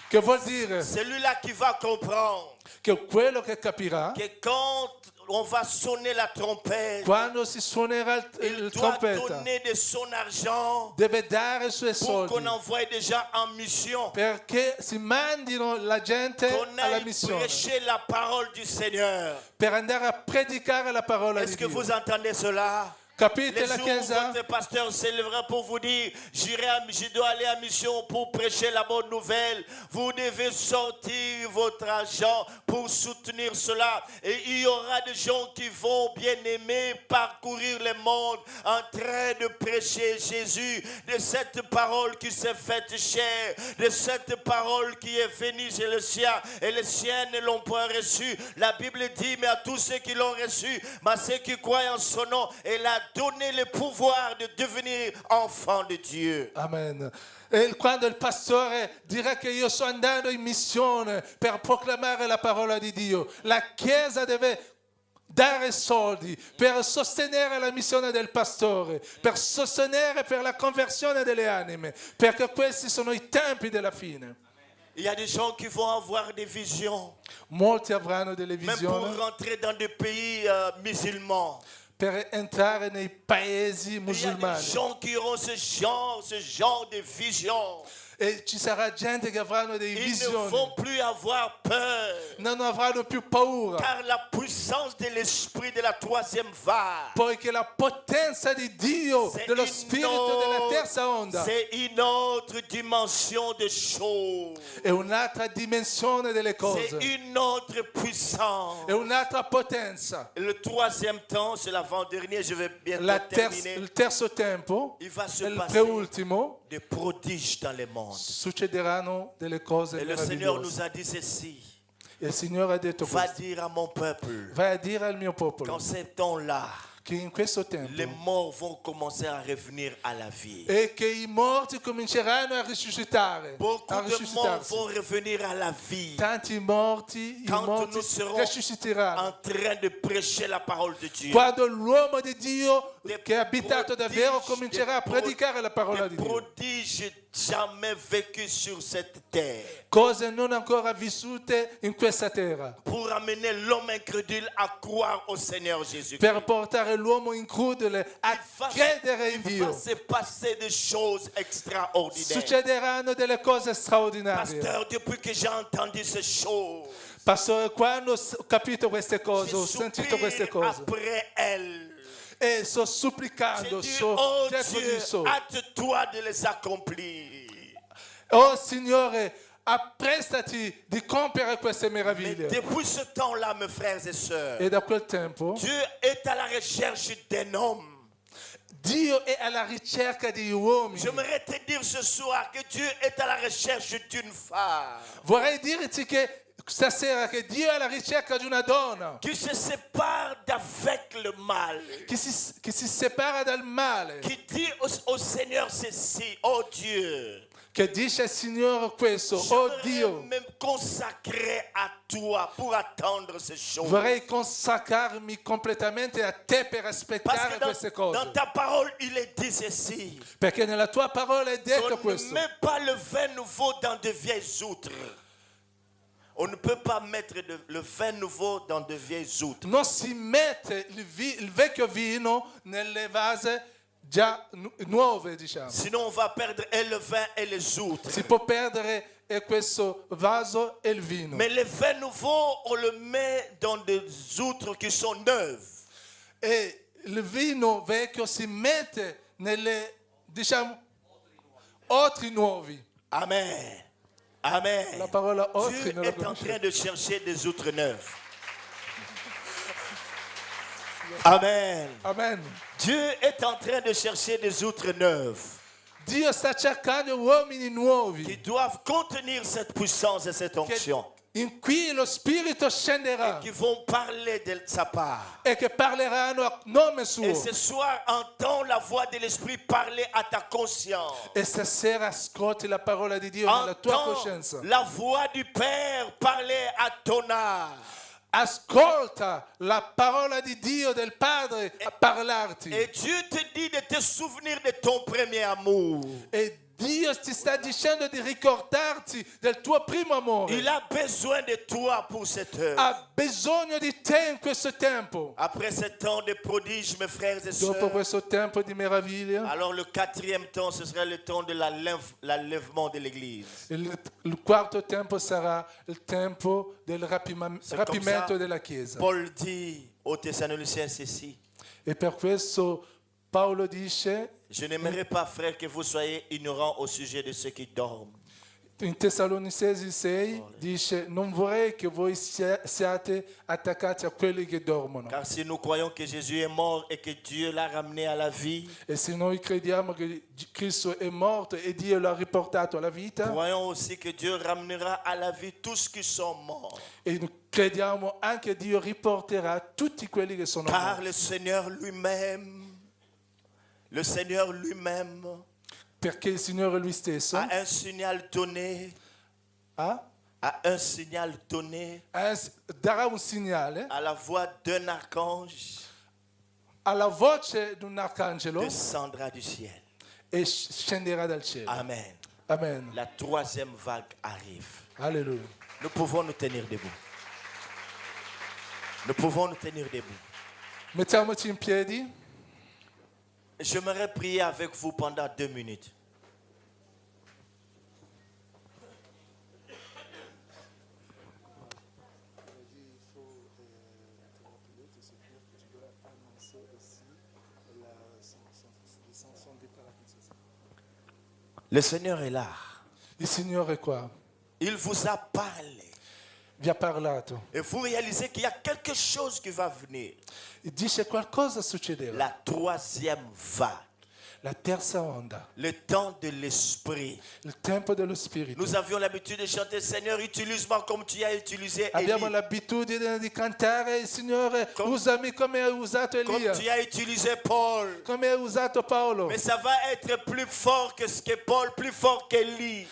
Speaker 2: Che vuol dire
Speaker 1: Celui-là qui va comprendre
Speaker 2: che quello che capirà,
Speaker 1: que quand on va sonner la trompette,
Speaker 2: quando si suonerà
Speaker 1: il
Speaker 2: il
Speaker 1: doit
Speaker 2: trompetta,
Speaker 1: donner de son argent
Speaker 2: deve dare i suoi
Speaker 1: pour qu'on
Speaker 2: soldi
Speaker 1: envoie des gens en mission,
Speaker 2: perché si mandino la gente
Speaker 1: qu'on
Speaker 2: alla
Speaker 1: aille
Speaker 2: missione
Speaker 1: prêcher la parole du Seigneur.
Speaker 2: per andare a predicare la parola di
Speaker 1: Est-ce que
Speaker 2: Dio.
Speaker 1: vous entendez cela?
Speaker 2: Capite
Speaker 1: Les
Speaker 2: la
Speaker 1: jours où
Speaker 2: Chiesa?
Speaker 1: votre pasteur s'élèvera pour vous dire, je dois aller en mission pour prêcher la bonne nouvelle, vous devez sortir votre argent pour soutenir cela. Et il y aura des gens qui vont, bien aimer, parcourir le monde en train de prêcher Jésus, de cette parole qui s'est faite chair, de cette parole qui est venue chez le sien, et les siens ne l'ont point reçu. La Bible dit, mais à tous ceux qui l'ont reçu, à ceux qui croient en son nom, elle a donné le pouvoir de devenir enfant de Dieu.
Speaker 2: Amen. E quando il pastore dirà che io sto andando in missione per proclamare la parola di Dio, la Chiesa deve dare soldi per sostenere la missione del pastore, per sostenere per la conversione delle anime, perché questi sono i tempi della fine.
Speaker 1: Il y a des gens qui vont avoir des visions,
Speaker 2: Molti avranno delle
Speaker 1: même pour
Speaker 2: visioni
Speaker 1: rentrer dans des pays musulmans.
Speaker 2: per entrare nei paesi
Speaker 1: Il y a des
Speaker 2: musulmani.
Speaker 1: gens qui auront ce genre de vision.
Speaker 2: E ci sarà gente che avranno dei
Speaker 1: Ils ne
Speaker 2: visioni,
Speaker 1: vont plus avoir peur.
Speaker 2: non avranno più paura,
Speaker 1: Car la puissance de l'esprit de la troisième vague,
Speaker 2: poiché la potenza di Dio,
Speaker 1: c'est
Speaker 2: dello spirito della terza onda,
Speaker 1: c'est une autre dimension de choses.
Speaker 2: è un'altra dimensione delle
Speaker 1: C'est
Speaker 2: cose,
Speaker 1: une autre puissance.
Speaker 2: è un'altra potenza.
Speaker 1: Et le troisième temps, c'est l'avant-dernier, je vais bientôt terminer.
Speaker 2: Il terzo tempo,
Speaker 1: Il va se
Speaker 2: il
Speaker 1: passer
Speaker 2: preultimo,
Speaker 1: des prodiges dans le monde.
Speaker 2: succederanno delle cose
Speaker 1: Et le Seigneur
Speaker 2: meravigliose.
Speaker 1: nous a dit ceci.
Speaker 2: E il Signore ha detto
Speaker 1: Va
Speaker 2: questo:
Speaker 1: dire à mon peuple,
Speaker 2: vai a dire al mio popolo
Speaker 1: qu'en ces temps-là,
Speaker 2: che in questo
Speaker 1: les
Speaker 2: tempo
Speaker 1: morts vont commencer à revenir à la vie.
Speaker 2: e che i morti cominceranno a risuscitare,
Speaker 1: Beaucoup
Speaker 2: a
Speaker 1: de morts
Speaker 2: risuscitarsi.
Speaker 1: vont revenir à la vie.
Speaker 2: Tanti morti, i
Speaker 1: Quand
Speaker 2: morti
Speaker 1: nous serons
Speaker 2: risusciteranno.
Speaker 1: en train de prêcher la parole de Dieu.
Speaker 2: Quando l'uomo di Dio
Speaker 1: Des
Speaker 2: che è abitato davvero
Speaker 1: prodiges,
Speaker 2: comincerà a predicare la parola
Speaker 1: des
Speaker 2: di Dio.
Speaker 1: prodiges jamais vécus sur cette terre.
Speaker 2: Cose non ancora vissute in questa terra.
Speaker 1: Pour amener l'homme incrédule à croire au Seigneur Jésus.
Speaker 2: Per portare l'uomo incredule a credere in
Speaker 1: Il va
Speaker 2: Dio.
Speaker 1: se passer des choses extraordinaires.
Speaker 2: Succederanno delle cose straordinarie.
Speaker 1: Pasteur, depuis que j'ai entendu ces choses,
Speaker 2: Pastore, quando ho capito queste cose,
Speaker 1: je
Speaker 2: ho sentito queste
Speaker 1: soupire
Speaker 2: cose
Speaker 1: après elles.
Speaker 2: e sto
Speaker 1: J'ai
Speaker 2: supplicando,
Speaker 1: dit,
Speaker 2: cerco
Speaker 1: oh
Speaker 2: di
Speaker 1: Dieu,
Speaker 2: so.
Speaker 1: hâte-toi de les accomplir.
Speaker 2: Oh Signore, apprestati di compiere queste
Speaker 1: Mais
Speaker 2: meraviglie.
Speaker 1: depuis ce temps-là, mes frères et sœurs,
Speaker 2: E da quel tempo
Speaker 1: Dieu est à la recherche d'un homme.
Speaker 2: Dio è alla ricerca di uomini.
Speaker 1: J'aimerais te dire ce soir que Dieu est à la recherche d'une femme
Speaker 2: Vorrei dirti che stasera che Dio è alla ricerca di una donna
Speaker 1: qui se sépare d'avec le mal,
Speaker 2: che si separa dal male,
Speaker 1: qui dit au Seigneur ceci, oh Dieu,
Speaker 2: che dice al Signore questo: oh
Speaker 1: j'aimerais
Speaker 2: Dio,
Speaker 1: me consacrer à toi pour attendre ces choses.
Speaker 2: vorrei consacrarmi completamente a te per
Speaker 1: Parce
Speaker 2: aspettare
Speaker 1: que
Speaker 2: queste
Speaker 1: dans
Speaker 2: cose.
Speaker 1: ta parole, il est dit ceci.
Speaker 2: Perché nella tua parola è detto
Speaker 1: On ne
Speaker 2: questo.
Speaker 1: met pas le vin nouveau dans de vieilles outres. On ne peut pas mettre le vin nouveau dans de vieilles outres.
Speaker 2: Non si mette il vecchio vino nelle vase già nuove, diciamo.
Speaker 1: Sinon, on va perdre et le vin et les outres.
Speaker 2: Si può perdere questo vaso e il vino.
Speaker 1: Mais le vin nouveau, on le met dans des outres qui sont neuves.
Speaker 2: E il vino vecchio si mette nelle, diciamo, otri nuovi.
Speaker 1: Amen. Amen.
Speaker 2: La parola otri
Speaker 1: Dieu
Speaker 2: non la
Speaker 1: est en
Speaker 2: conoscevo.
Speaker 1: train de chercher des outres neuves. Amen.
Speaker 2: Amen.
Speaker 1: Dieu est en train de chercher des outres neuves
Speaker 2: Dio sta cercando uomini nuovi
Speaker 1: qui doivent contenir cette puissance et cette onction,
Speaker 2: in cui lo Spirito scenderà
Speaker 1: qui vont parler de sa part.
Speaker 2: e che parleranno a nome suo.
Speaker 1: Et ce soir, entends la voix de l'Esprit parler à ta conscience.
Speaker 2: E stasera ascolti la parola di Dio nella tua
Speaker 1: Entends
Speaker 2: coscienza.
Speaker 1: la voix du Père parler à ton âme.
Speaker 2: Ascolta la parola di Dio, del Padre, a parlarti.
Speaker 1: Et Dieu te dit de te souvenir de ton premier amour.
Speaker 2: E Dio ti sta dicendo di ricordarti del tuo primo amore.
Speaker 1: Il a besoin de toi pour cette heure.
Speaker 2: Ha bisogno di te in questo tempo.
Speaker 1: Après ce temps de prodiges, mes frères et
Speaker 2: Dopo
Speaker 1: sœurs,
Speaker 2: questo tempo di meraviglia,
Speaker 1: alors le quatrième temps, ce sera le temps de l'enlèvement de l'Église.
Speaker 2: il quarto tempo sarà il tempo del rapimento
Speaker 1: ça.
Speaker 2: della Chiesa.
Speaker 1: Paul dit aux Thessaloniciens ceci.
Speaker 2: E per questo Paolo dice
Speaker 1: Je n'aimerais pas, frère, que vous soyez ignorants au sujet de ceux qui dorment.
Speaker 2: in Tessalonicesi 6, dice: non vorrei che voi siate attaccati a quelli che dormono.
Speaker 1: Car si nous croyons que Jésus est mort et que Dieu l'a ramené à la vie,
Speaker 2: E se noi crediamo che Cristo è morto e Dio l'ha riportato alla vita,
Speaker 1: croyons aussi que Dieu ramènera à la vie tous qui sont morts.
Speaker 2: e crediamo anche che Dio riporterà tutti quelli che sono
Speaker 1: Car
Speaker 2: morti.
Speaker 1: le Seigneur lui-même
Speaker 2: Perché il Signore lui stesso
Speaker 1: a un signal donné,
Speaker 2: darà un segnale
Speaker 1: à la voix d'un archange,
Speaker 2: alla voce di un arcangelo
Speaker 1: descendra du ciel.
Speaker 2: e scenderà dal cielo.
Speaker 1: Amen.
Speaker 2: Amen.
Speaker 1: La troisième vague arrive.
Speaker 2: Alleluia.
Speaker 1: Nous pouvons nous tenir debout. Nous pouvons nous tenir debout.
Speaker 2: Mettiamoci in piedi.
Speaker 1: J'aimerais prier avec vous pendant 2 minutes. Le Seigneur est là.
Speaker 2: Il Signore è qua.
Speaker 1: Il vous a parlé.
Speaker 2: Vi ha parlato.
Speaker 1: Et vous réalisez qu'il y a quelque chose qui va venir.
Speaker 2: E dice qualcosa succederà.
Speaker 1: La 3e vague.
Speaker 2: La terza onda.
Speaker 1: Le temps de l'esprit.
Speaker 2: Il tempo dello Spirito.
Speaker 1: Nous avions l'habitude de chanter, Seigneur, utilise-moi comme tu as utilisé
Speaker 2: Abbiamo
Speaker 1: Élie.
Speaker 2: l'abitudine di cantare, Signore, usami come hai usato
Speaker 1: Comme
Speaker 2: Elia,
Speaker 1: tu as utilisé Paul.
Speaker 2: come hai usato Paolo.
Speaker 1: Mais ça va être plus fort que ce que Paul, plus fort qu'Élie.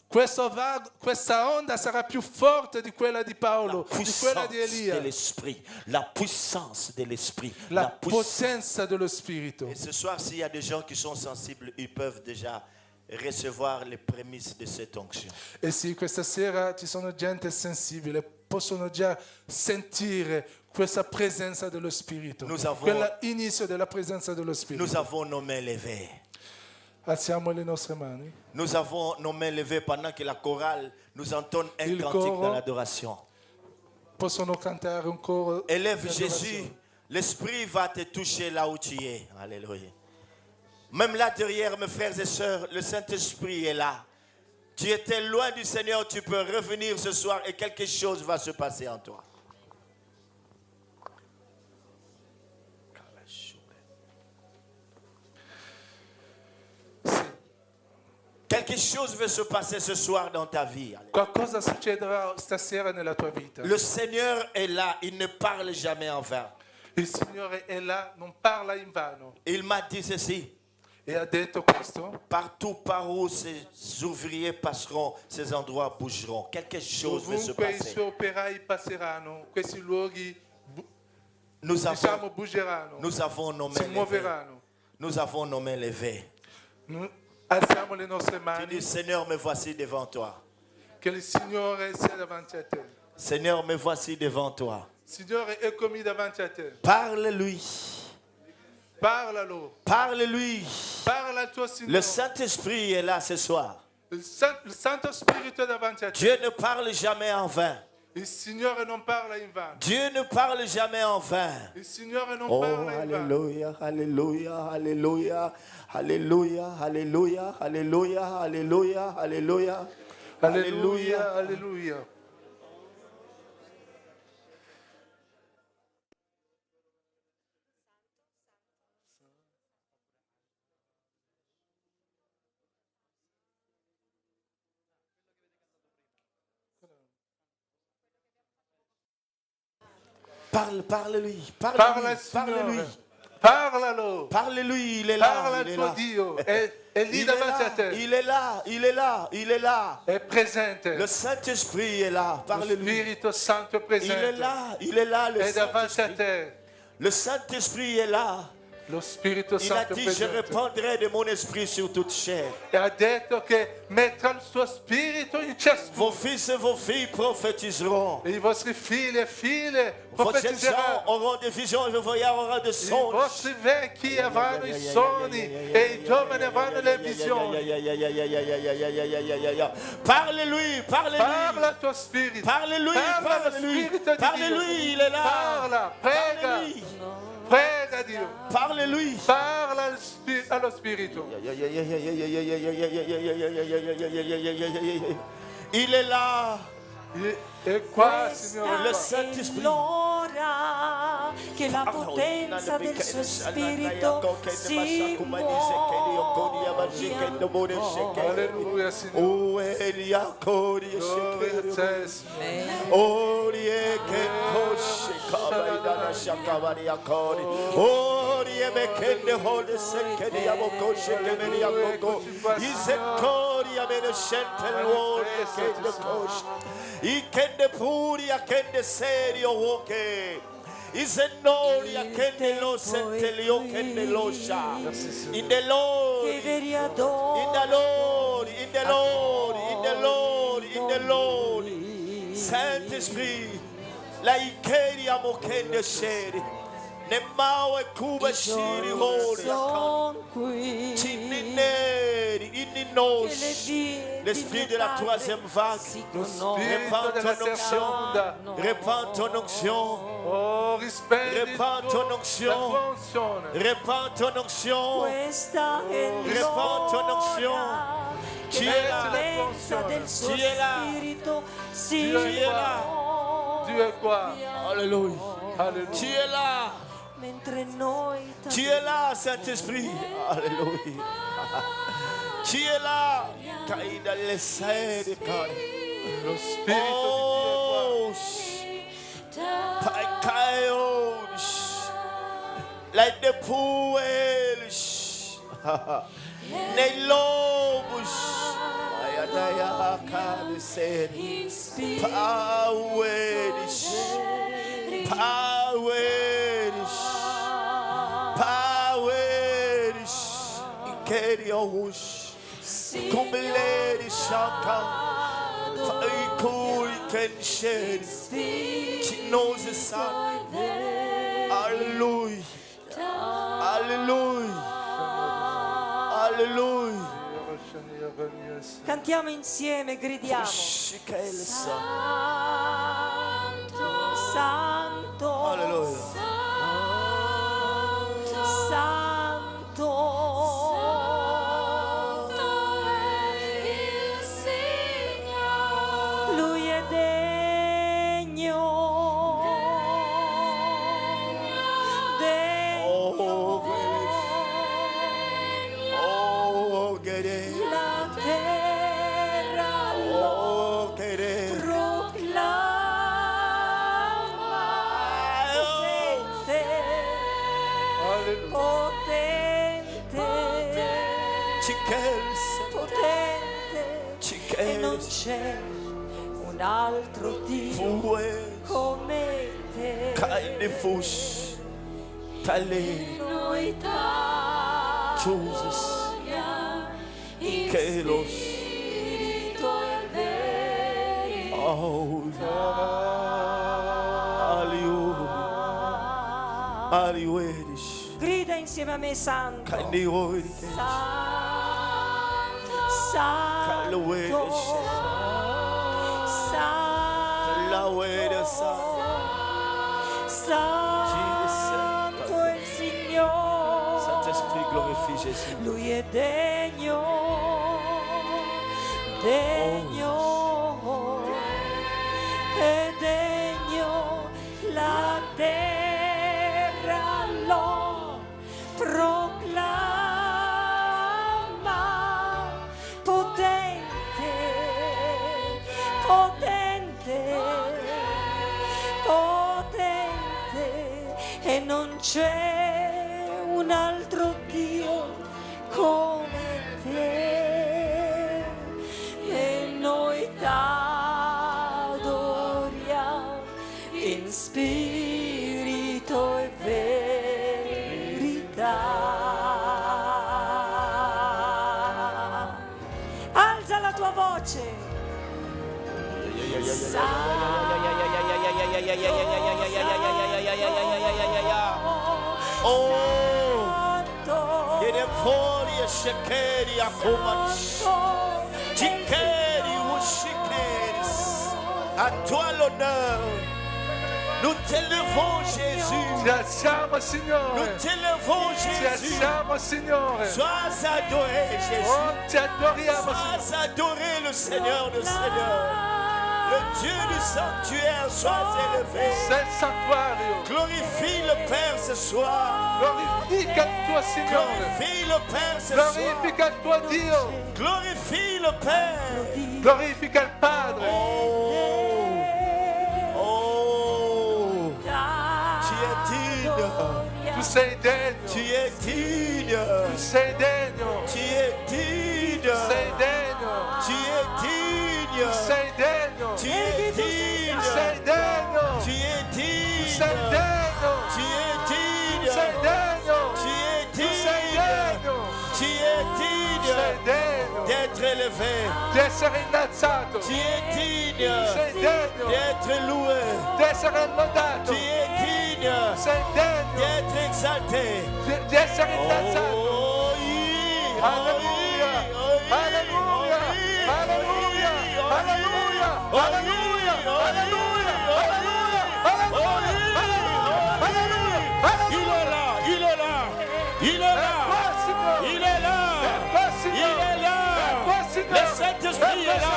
Speaker 2: Questa onda sarà più forte di quella di Paolo,
Speaker 1: La
Speaker 2: di quella
Speaker 1: puissance
Speaker 2: di
Speaker 1: de
Speaker 2: Elia.
Speaker 1: l'esprit. La puissance de l'esprit.
Speaker 2: La
Speaker 1: puissance.
Speaker 2: potenza dello Spirito.
Speaker 1: Et ce soir, s'il y a des gens qui sont sensibles, ils peuvent déjà recevoir les prémices de cette onction.
Speaker 2: E sì, questa sera ci sono gente sensibile, possono già sentire questa presenza dello Spirito,
Speaker 1: Nous avons-
Speaker 2: quell'inizio della presenza dello Spirito.
Speaker 1: Nous avons nos mains levées.
Speaker 2: Alziamo le nostre mani.
Speaker 1: Nous avons nos mains levées pendant que la chorale nous entonne un
Speaker 2: Il
Speaker 1: cantique
Speaker 2: coro.
Speaker 1: dans l'adoration.
Speaker 2: Possono cantare un coro.
Speaker 1: Élève
Speaker 2: di
Speaker 1: Jésus,
Speaker 2: adorazione.
Speaker 1: l'Esprit va te toucher là où tu es. Alléluia. Même là derrière, mes frères et sœurs, le Saint-Esprit est là. Tu étais loin du Seigneur, tu peux revenir ce soir et quelque chose va se passer en toi. Quelque chose va se passer ce soir dans ta vie.
Speaker 2: Qualcosa succederà stasera nella tua vita.
Speaker 1: Le Seigneur est là, il ne parle jamais en vain.
Speaker 2: Il Signore è là, non parla invano.
Speaker 1: Il m'a dit ceci.
Speaker 2: E ha detto questo:
Speaker 1: Partout par où ces ouvriers passeront, ces endroits bougeront. Quelque chose va se
Speaker 2: ovunque i
Speaker 1: passer.
Speaker 2: suoi operai passeranno, questi luoghi
Speaker 1: Nous
Speaker 2: diciamo
Speaker 1: avons,
Speaker 2: bougeranno,
Speaker 1: nous avons nos
Speaker 2: si
Speaker 1: mains levées.
Speaker 2: muoveranno.
Speaker 1: Nous avons nos mains levées.
Speaker 2: Noi alziamo le nostre
Speaker 1: Tu
Speaker 2: mani,
Speaker 1: dis, Seigneur, me voici devant toi.
Speaker 2: che il Signore sia davanti a te.
Speaker 1: Seigneur, me voici devant toi.
Speaker 2: Signore, eccomi davanti a te.
Speaker 1: Parle-lui.
Speaker 2: Parlalo,
Speaker 1: Parle-lui.
Speaker 2: parla al tuo
Speaker 1: Le
Speaker 2: Signore.
Speaker 1: Saint-Esprit est là ce soir.
Speaker 2: Il Santo Spirito è davanti a te.
Speaker 1: Dieu ne parle jamais en vain.
Speaker 2: Il Signore non parla in vano.
Speaker 1: Dieu ne parle jamais en vain.
Speaker 2: Il Signore non
Speaker 1: Oh,
Speaker 2: parla in vano.
Speaker 1: alléluia, alléluia, alléluia, alléluia, alléluia, alléluia, alléluia, alléluia,
Speaker 2: Alleluia, alleluia.
Speaker 1: Parle-lui,
Speaker 2: Parla
Speaker 1: parle-lui,
Speaker 2: al
Speaker 1: parle-lui,
Speaker 2: Signore. Parlalo.
Speaker 1: parle-lui, il est là,
Speaker 2: Parla
Speaker 1: il
Speaker 2: al
Speaker 1: est
Speaker 2: tuo
Speaker 1: là.
Speaker 2: Dio. È lì
Speaker 1: Il est
Speaker 2: davanti a
Speaker 1: là,
Speaker 2: te.
Speaker 1: il est là, il est là, il est là.
Speaker 2: È presente.
Speaker 1: Le Saint-Esprit est là,
Speaker 2: Lo
Speaker 1: parle-lui.
Speaker 2: Spirito Santo è
Speaker 1: Il
Speaker 2: presente.
Speaker 1: est là, le
Speaker 2: È davanti a
Speaker 1: Saint-Esprit.
Speaker 2: te.
Speaker 1: Le Saint-Esprit est là.
Speaker 2: Lo Spirito
Speaker 1: Il a
Speaker 2: Santo è
Speaker 1: dit, je
Speaker 2: presente.
Speaker 1: répandrai de mon esprit sur toute chair.
Speaker 2: E ha detto che metterà il suo spirito in ciascuno.
Speaker 1: Vos fils et vos filles prophétiseront.
Speaker 2: E i vostri figli e figlie
Speaker 1: Vos jeunes gens
Speaker 2: profetizzeranno.
Speaker 1: auront des visions, vos voyants auront des
Speaker 2: I
Speaker 1: songes.
Speaker 2: vostri vecchi avranno i sogni e i giovani avranno le visioni.
Speaker 1: Parle-lui,
Speaker 2: Parla
Speaker 1: parle-lui.
Speaker 2: al tuo spirito.
Speaker 1: Parle-lui,
Speaker 2: Parla allo
Speaker 1: parle-lui.
Speaker 2: spirito di
Speaker 1: Parle-lui,
Speaker 2: Dio.
Speaker 1: il est là.
Speaker 2: Parla, prega.
Speaker 1: Parle-lui.
Speaker 2: Prega Dio.
Speaker 1: Parle-lui.
Speaker 2: Parla allo spirito.
Speaker 1: Il est là.
Speaker 2: E qua, Signore,
Speaker 1: Le
Speaker 2: qua.
Speaker 1: Saint-Esprit.
Speaker 3: L'ora che la potenza del suo spirito si muove.
Speaker 2: Alleluia, Signore.
Speaker 1: Oh, Elia, Cori,
Speaker 2: Gloria a te, Signore.
Speaker 1: Orie che koshe kabaidana shakabaria kori. Orie mekende hole sekedi abokoshe kemeni akoko. Ise kori amene shentel wori kende kosh. Ikende puri akende serio woke. Ise nori akende lo sentelio kende losha. In the Lord.
Speaker 3: Che veri
Speaker 1: In the
Speaker 3: adoro.
Speaker 1: Lord, in the Lord, in the Lord, in the Lord. Saint-Esprit, la ikeria mokende sheri. Nemawe kuba
Speaker 3: I
Speaker 1: shiri
Speaker 3: giorni
Speaker 1: hori
Speaker 3: son qui.
Speaker 1: Chinineri, ininos.
Speaker 3: Che le vie
Speaker 1: L'esprit de la
Speaker 3: diventate
Speaker 1: troisième vague.
Speaker 3: si
Speaker 2: Lo
Speaker 3: conoscono.
Speaker 2: spirito della terza onda.
Speaker 1: Répands ton onction.
Speaker 2: Oh, rispendi
Speaker 1: Répands ton
Speaker 2: la
Speaker 1: onction.
Speaker 2: tua unzione.
Speaker 1: Répands ton onction.
Speaker 3: Questa è
Speaker 1: Répands ton onction.
Speaker 3: l'ora che
Speaker 1: Tu
Speaker 3: la
Speaker 1: es là.
Speaker 3: potenza del suo
Speaker 1: Tu es là.
Speaker 3: spirito si
Speaker 2: Tu es
Speaker 1: là.
Speaker 2: Dio è qua.
Speaker 1: Alléluia. Tu
Speaker 2: Alleluia.
Speaker 1: es là.
Speaker 3: mentre noi
Speaker 1: Tu es là, Saint-Esprit. Alléluia. Tu es là. Caïda le sede, Père.
Speaker 2: Lo spirito di Dio è qua.
Speaker 1: Paikaiosh. Like the pools. Nei lobos. Ayadaya kabiseri. Powerish. Powerish. Powerish. Ikerios. Kumbeleri shaka. Faikui kensheri. Chinose san. Alléluia. Alléluia. Alléluia.
Speaker 3: cantiamo insieme, gridiamo.
Speaker 1: Shikele san.
Speaker 3: Santo,
Speaker 1: Alléluia.
Speaker 3: Santo, Lui è degno,
Speaker 1: Oh,
Speaker 3: degno.
Speaker 1: Oh, Gede.
Speaker 3: La terra lo
Speaker 1: Oh, Gede.
Speaker 3: proclama potente,
Speaker 2: Alleluia.
Speaker 3: potente,
Speaker 1: Chikele san.
Speaker 3: potente, e non
Speaker 1: Chikele
Speaker 3: c'è un altro Dio
Speaker 1: Fouet.
Speaker 3: come te.
Speaker 1: Kaine fush. Tale.
Speaker 3: Noi
Speaker 1: Jesus.
Speaker 3: il
Speaker 1: Kelos.
Speaker 3: Spirito è vero.
Speaker 1: Oh. Alléluia. Alléluia.
Speaker 3: Grida insieme a me, Santo.
Speaker 1: Kaine ori.
Speaker 3: Santo, Santo,
Speaker 1: Alléluia. Alléluia.
Speaker 3: Santo è il Signore.
Speaker 1: Saint-Esprit, glorifie Jésus.
Speaker 3: Lui è degno, degno, è degno, la terra lo proclama, potente, potente, potente, e non c'è un altro Dio come te, e noi t'adoriamo in spirito e verità. Alza la tua voce.
Speaker 1: Oh,
Speaker 3: Santo,
Speaker 1: viene fuori e shekeri akumanish. Chikeri ushikeris. À toi l'honneur. Nous t'élevons Jésus.
Speaker 2: Ti alziamo,
Speaker 1: Nous
Speaker 2: Signore.
Speaker 1: t'élevons
Speaker 2: Ti
Speaker 1: Jésus.
Speaker 2: alziamo, Signore.
Speaker 1: Sois adoré Jésus.
Speaker 2: Oh, ti adoriamo, Signore.
Speaker 1: Sois adoré le Seigneur de Seigneurs. Le Dieu du sanctuaire, sois élevé.
Speaker 2: Sei il santuario.
Speaker 1: Glorifie le Père ce soir.
Speaker 2: Glorifica il tuo Signore.
Speaker 1: Glorifie le Père ce soir.
Speaker 2: Glorifica il tuo Dio.
Speaker 1: Glorifie le Père.
Speaker 2: Glorifica il Padre.
Speaker 1: Oh, tu es digne.
Speaker 2: Tu sei degno.
Speaker 1: Tu es digne.
Speaker 2: Tu sei degno.
Speaker 1: Tu es digne.
Speaker 2: Tu sei degno.
Speaker 1: Tu es digne.
Speaker 2: Tu sei degno.
Speaker 1: Tu es digne.
Speaker 2: Tu sei degno.
Speaker 1: Tu es
Speaker 2: Tu
Speaker 1: digne.
Speaker 2: sei degno.
Speaker 1: Tu es digne.
Speaker 2: Tu sei degno.
Speaker 1: Tu es
Speaker 2: Tu sei
Speaker 1: digne.
Speaker 2: degno.
Speaker 1: Tu es
Speaker 2: Tu
Speaker 1: digne
Speaker 2: sei degno
Speaker 1: d'être élevé.
Speaker 2: di essere innalzato.
Speaker 1: Tu es digne
Speaker 2: Tu sei degno
Speaker 1: d'être loué.
Speaker 2: di essere lodato.
Speaker 1: Tu es digne Seigneur
Speaker 2: sei degno
Speaker 1: d'être exalté.
Speaker 2: di essere innalzato.
Speaker 1: Oh, oui,
Speaker 2: Alleluia, alleluia, alleluia, alleluia, alleluia, alleluia, alleluia.
Speaker 1: Il est là, il est là, il est là, il est là, il est là. Le Saint-Esprit est là.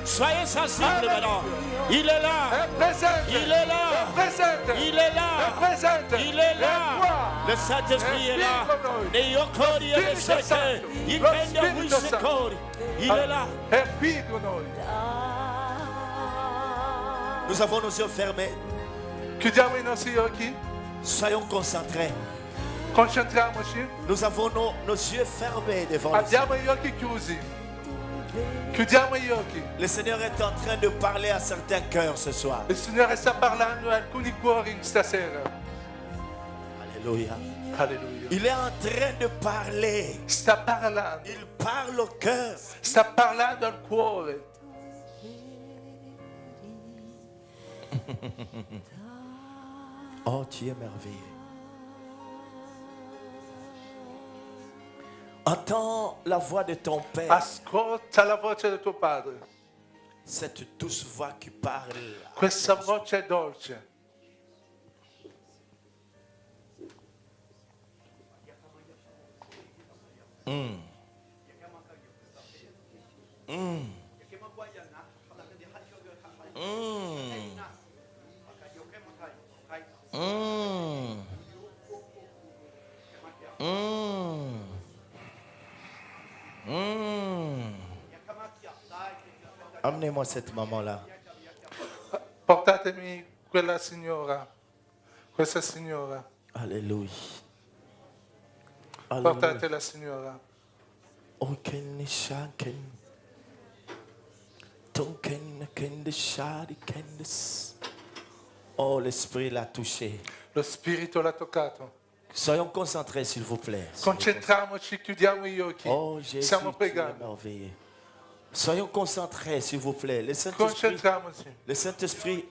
Speaker 1: Soyez sensibles maintenant. Il est là,
Speaker 2: È presente,
Speaker 1: il est là,
Speaker 2: è presente,
Speaker 1: il est
Speaker 2: è
Speaker 1: là,
Speaker 2: presente,
Speaker 1: il est
Speaker 2: è
Speaker 1: là.
Speaker 2: qua.
Speaker 1: Le Saint-Esprit est là.
Speaker 2: È qui con noi.
Speaker 1: Ne yokori e
Speaker 2: Lo Spirito
Speaker 1: sete.
Speaker 2: Santo,
Speaker 1: Il
Speaker 2: lo
Speaker 1: vende
Speaker 2: Spirito
Speaker 1: a
Speaker 2: Santo.
Speaker 1: il est là.
Speaker 2: È qui con noi.
Speaker 1: Nous avons nos yeux fermés.
Speaker 2: Chiudiamo i nostri occhi,
Speaker 1: Soyons concentrés.
Speaker 2: concentriamoci,
Speaker 1: Nous avons nos yeux fermés devant le Seigneur.
Speaker 2: abbiamo gli occhi chiusi. Chiudiamo gli occhi.
Speaker 1: Le Seigneur est en train de parler à certains cœurs ce soir.
Speaker 2: Il Signore sta parlando a alcuni cuori stasera.
Speaker 1: Alléluia.
Speaker 2: Alleluia.
Speaker 1: Il est en train de parler.
Speaker 2: Sta parlando.
Speaker 1: Il parle au cœur.
Speaker 2: Sta parlando al cuore.
Speaker 1: Oh, tu es merveilleux. Entends la voix de ton Père.
Speaker 2: Ascolta la voce del tuo padre.
Speaker 1: Cette douce voix qui parle.
Speaker 2: Questa voce dolce.
Speaker 1: Amenez-moi cette maman-là.
Speaker 2: Portatemi quella signora. Questa signora.
Speaker 1: Alléluia.
Speaker 2: Portate
Speaker 1: Alléluia.
Speaker 2: la signora.
Speaker 1: Oh, ken shanken. Tonken ken de shadi kendes. Oh, l'esprit l'a touché.
Speaker 2: Lo spirito l'ha toccato.
Speaker 1: Soyons concentrés, s'il vous plaît.
Speaker 2: Concentriamoci, chiudiamo gli occhi.
Speaker 1: Oh, Jésus,
Speaker 2: Stiamo
Speaker 1: tu es
Speaker 2: pregando.
Speaker 1: merveilleux. Soyons concentrés, s'il vous plaît.
Speaker 2: Concentriamoci.
Speaker 1: Le Saint-Esprit,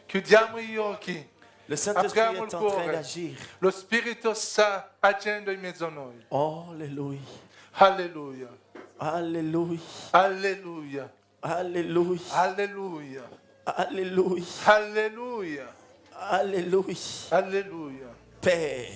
Speaker 2: Chiudiamo gli occhi.
Speaker 1: le Saint-Esprit
Speaker 2: Apriamo il
Speaker 1: est en train
Speaker 2: cuore.
Speaker 1: d'agir.
Speaker 2: Lo spirito sta agendo in mezzo a noi.
Speaker 1: Oh, alléluia.
Speaker 2: Alleluia.
Speaker 1: Alléluia.
Speaker 2: Alleluia.
Speaker 1: Alléluia.
Speaker 2: Alleluia.
Speaker 1: Alléluia.
Speaker 2: Alleluia.
Speaker 1: Alléluia.
Speaker 2: Alleluia.
Speaker 1: Père.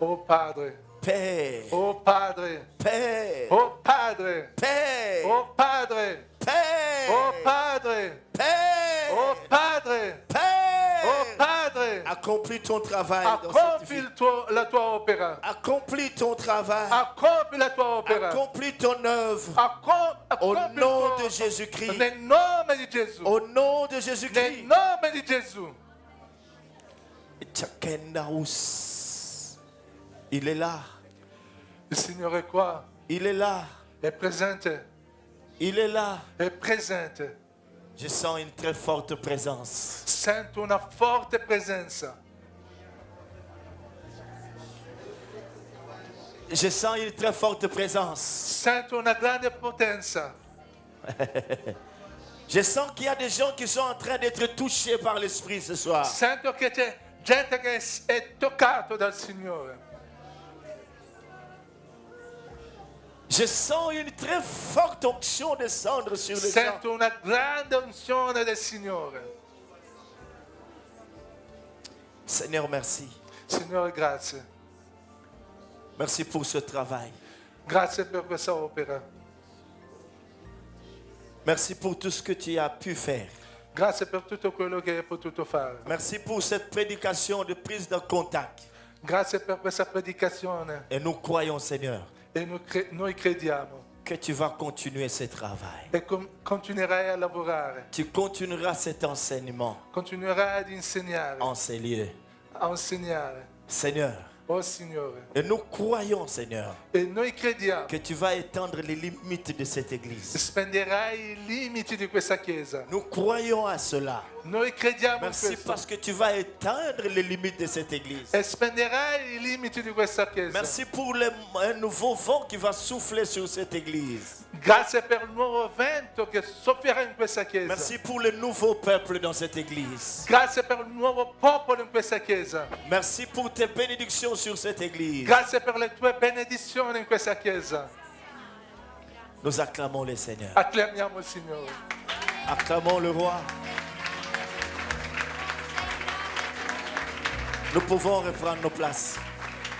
Speaker 2: Oh Padre.
Speaker 1: Père.
Speaker 2: Oh Padre.
Speaker 1: Père.
Speaker 2: Oh Padre.
Speaker 1: Père.
Speaker 2: Oh Padre.
Speaker 1: Père.
Speaker 2: Oh Padre.
Speaker 1: Père.
Speaker 2: Oh Padre.
Speaker 1: Père.
Speaker 2: Oh Padre.
Speaker 1: Accomplis ton travail dans cette
Speaker 2: Accompli
Speaker 1: vie.
Speaker 2: la tua opera.
Speaker 1: Accomplis ton travail.
Speaker 2: Accompli la tua opera.
Speaker 1: Accomplis ton œuvre. Au
Speaker 2: Accompli
Speaker 1: nom
Speaker 2: il
Speaker 1: de
Speaker 2: tuo-
Speaker 1: Jésus-Christ.
Speaker 2: Nel nome di Gesù.
Speaker 1: Au nom de
Speaker 2: Nel
Speaker 1: Jésus-Christ.
Speaker 2: nome di Gesù.
Speaker 1: Tchakendaous. Il est là.
Speaker 2: Il Signore è qua.
Speaker 1: Il est là.
Speaker 2: È presente.
Speaker 1: Il est là.
Speaker 2: È presente.
Speaker 1: Je sens une très forte présence.
Speaker 2: Sento una forte presenza.
Speaker 1: Je sens une très forte présence.
Speaker 2: Sento una grande potenza.
Speaker 1: Je sens qu'il y a des gens qui sont en train d'être touchés par l'Esprit ce soir.
Speaker 2: Sento che c'è gente che è toccato dal Signore.
Speaker 1: Je sens une très forte onction descendre sur les gens.
Speaker 2: Sento una grande unzione del Signore.
Speaker 1: Seigneur, merci.
Speaker 2: Signore, grazie.
Speaker 1: Merci pour ce travail.
Speaker 2: Grazie per questa opera.
Speaker 1: Merci pour tout ce que tu as pu faire.
Speaker 2: Grazie per tutto quello che hai potuto fare.
Speaker 1: Merci pour cette prédication de prise de contact.
Speaker 2: Grazie per questa predicazione.
Speaker 1: Et nous croyons, Seigneur,
Speaker 2: E noi crediamo
Speaker 1: que tu vas continuer ce travail.
Speaker 2: e continuerai a lavorare.
Speaker 1: Tu continueras cet enseignement
Speaker 2: Continuerai ad insegnare.
Speaker 1: en ces lieux.
Speaker 2: A insegnare.
Speaker 1: Seigneur,
Speaker 2: Oh Signore,
Speaker 1: Et nous croyons, Seigneur,
Speaker 2: e noi crediamo
Speaker 1: que tu vas étendre les limites de cette église.
Speaker 2: spenderai i limiti di questa chiesa.
Speaker 1: Nous croyons à cela.
Speaker 2: Noi crediamo in
Speaker 1: Merci
Speaker 2: questo.
Speaker 1: parce que tu vas étendre les limites de cette église.
Speaker 2: E spenderai i limiti di questa chiesa.
Speaker 1: Merci pour un nouveau vent qui va souffler sur cette église.
Speaker 2: Grazie per il nuovo vento che soffierà in questa chiesa.
Speaker 1: Merci pour le nouveau peuple dans cette église.
Speaker 2: Grazie per il nuovo popolo in questa chiesa.
Speaker 1: Merci pour tes bénédictions sur cette église.
Speaker 2: Grazie per le tue benedizioni in questa chiesa.
Speaker 1: Nous acclamons le Seigneur.
Speaker 2: Acclamiamo il Signore.
Speaker 1: Acclamons le roi. Nous pouvons reprendre nos places.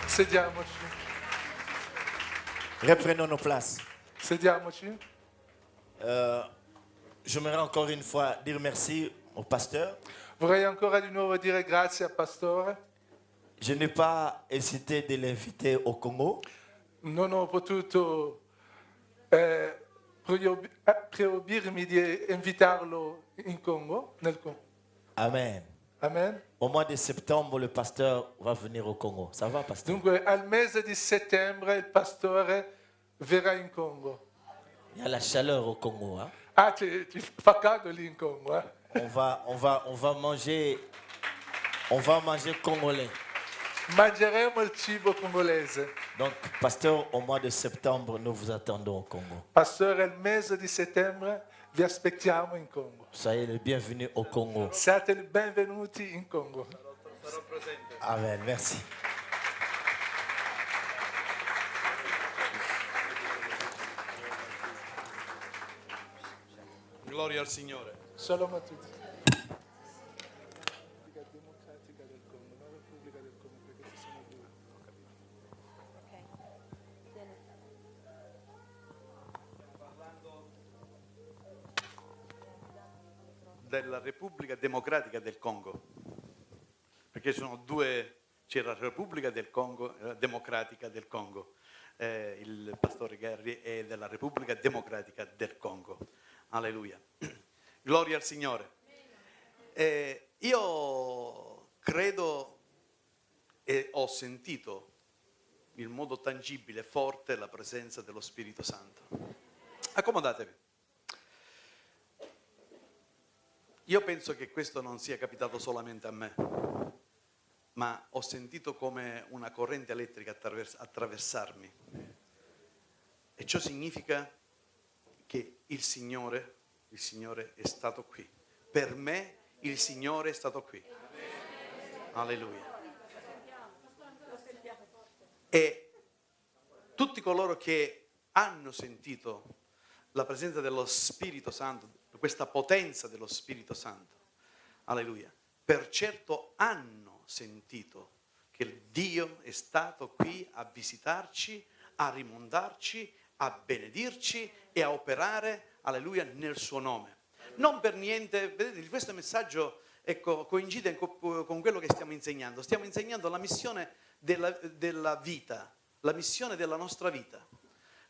Speaker 2: Sediamoci.
Speaker 1: Reprenons nos places.
Speaker 2: Sediamoci.
Speaker 1: J'aimerais encore une fois dire merci au pasteur.
Speaker 2: Vorrei ancora di nuovo dire grazie al pastore.
Speaker 1: Je n'ai pas hésité de l'inviter au Congo.
Speaker 2: Non ho potuto preobbirmi di invitarlo in Congo, nel Congo.
Speaker 1: Amen.
Speaker 2: Amen.
Speaker 1: Au mois de septembre, le pasteur va venir au Congo. Ça va, pasteur?
Speaker 2: Dunque al mese di settembre il pastore verrà in Congo.
Speaker 1: Il y a la chaleur au Congo. Hein?
Speaker 2: Ah, ti fa caldo lì in Congo, eh?
Speaker 1: On va manger congolais.
Speaker 2: Mangeremo il cibo congolese.
Speaker 1: Donc, pasteur, au mois de septembre, nous vous attendons au Congo.
Speaker 2: Pastore, il mese di settembre vi aspettiamo in Congo.
Speaker 1: Soyez le bienvenu au Congo.
Speaker 2: Siate il benvenuti in Congo.
Speaker 1: Amen. Merci.
Speaker 4: Gloria al Signore.
Speaker 2: Shalom a tutti. Democratica del Congo, non Repubblica del Congo, perché ci sono due.
Speaker 4: Della Repubblica Democratica del Congo, perché sono due, c'è la Repubblica del Congo e la Democratica del Congo. Il pastore Gary è della Repubblica Democratica del Congo. Alleluia. Gloria al Signore. Io credo e ho sentito in modo tangibile e forte la presenza dello Spirito Santo. Accomodatevi. Io penso che questo non sia capitato solamente a me, ma ho sentito come una corrente elettrica attraversarmi. E ciò significa che il Signore è stato qui. Per me il Signore è stato qui. Alleluia. E tutti coloro che hanno sentito la presenza dello Spirito Santo, questa potenza dello Spirito Santo, alleluia, per certo hanno sentito che il Dio è stato qui a visitarci, a rimondarci, a benedirci e a operare, alleluia, nel suo nome. Non per niente, vedete, questo messaggio coincide con quello che stiamo insegnando. Stiamo insegnando la missione della vita, la missione della nostra vita.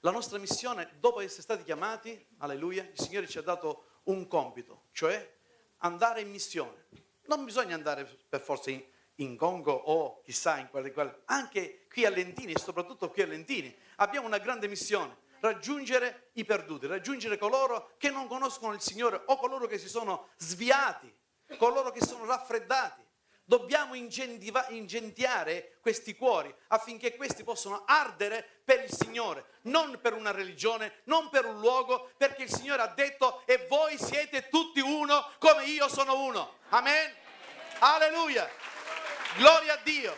Speaker 4: La nostra missione, dopo essere stati chiamati, alleluia, il Signore ci ha dato un compito, cioè andare in missione. Non bisogna andare per forza in Congo o chissà in quale, anche qui a Lentini, e soprattutto qui a Lentini, abbiamo una grande missione: raggiungere i perduti, raggiungere coloro che non conoscono il Signore o coloro che si sono sviati, coloro che sono raffreddati. Dobbiamo ingentiare questi cuori affinché questi possano ardere per il Signore, non per una religione, non per un luogo, perché il Signore ha detto: e voi siete tutti uno come io sono uno. Amen. Alleluia. Gloria a Dio.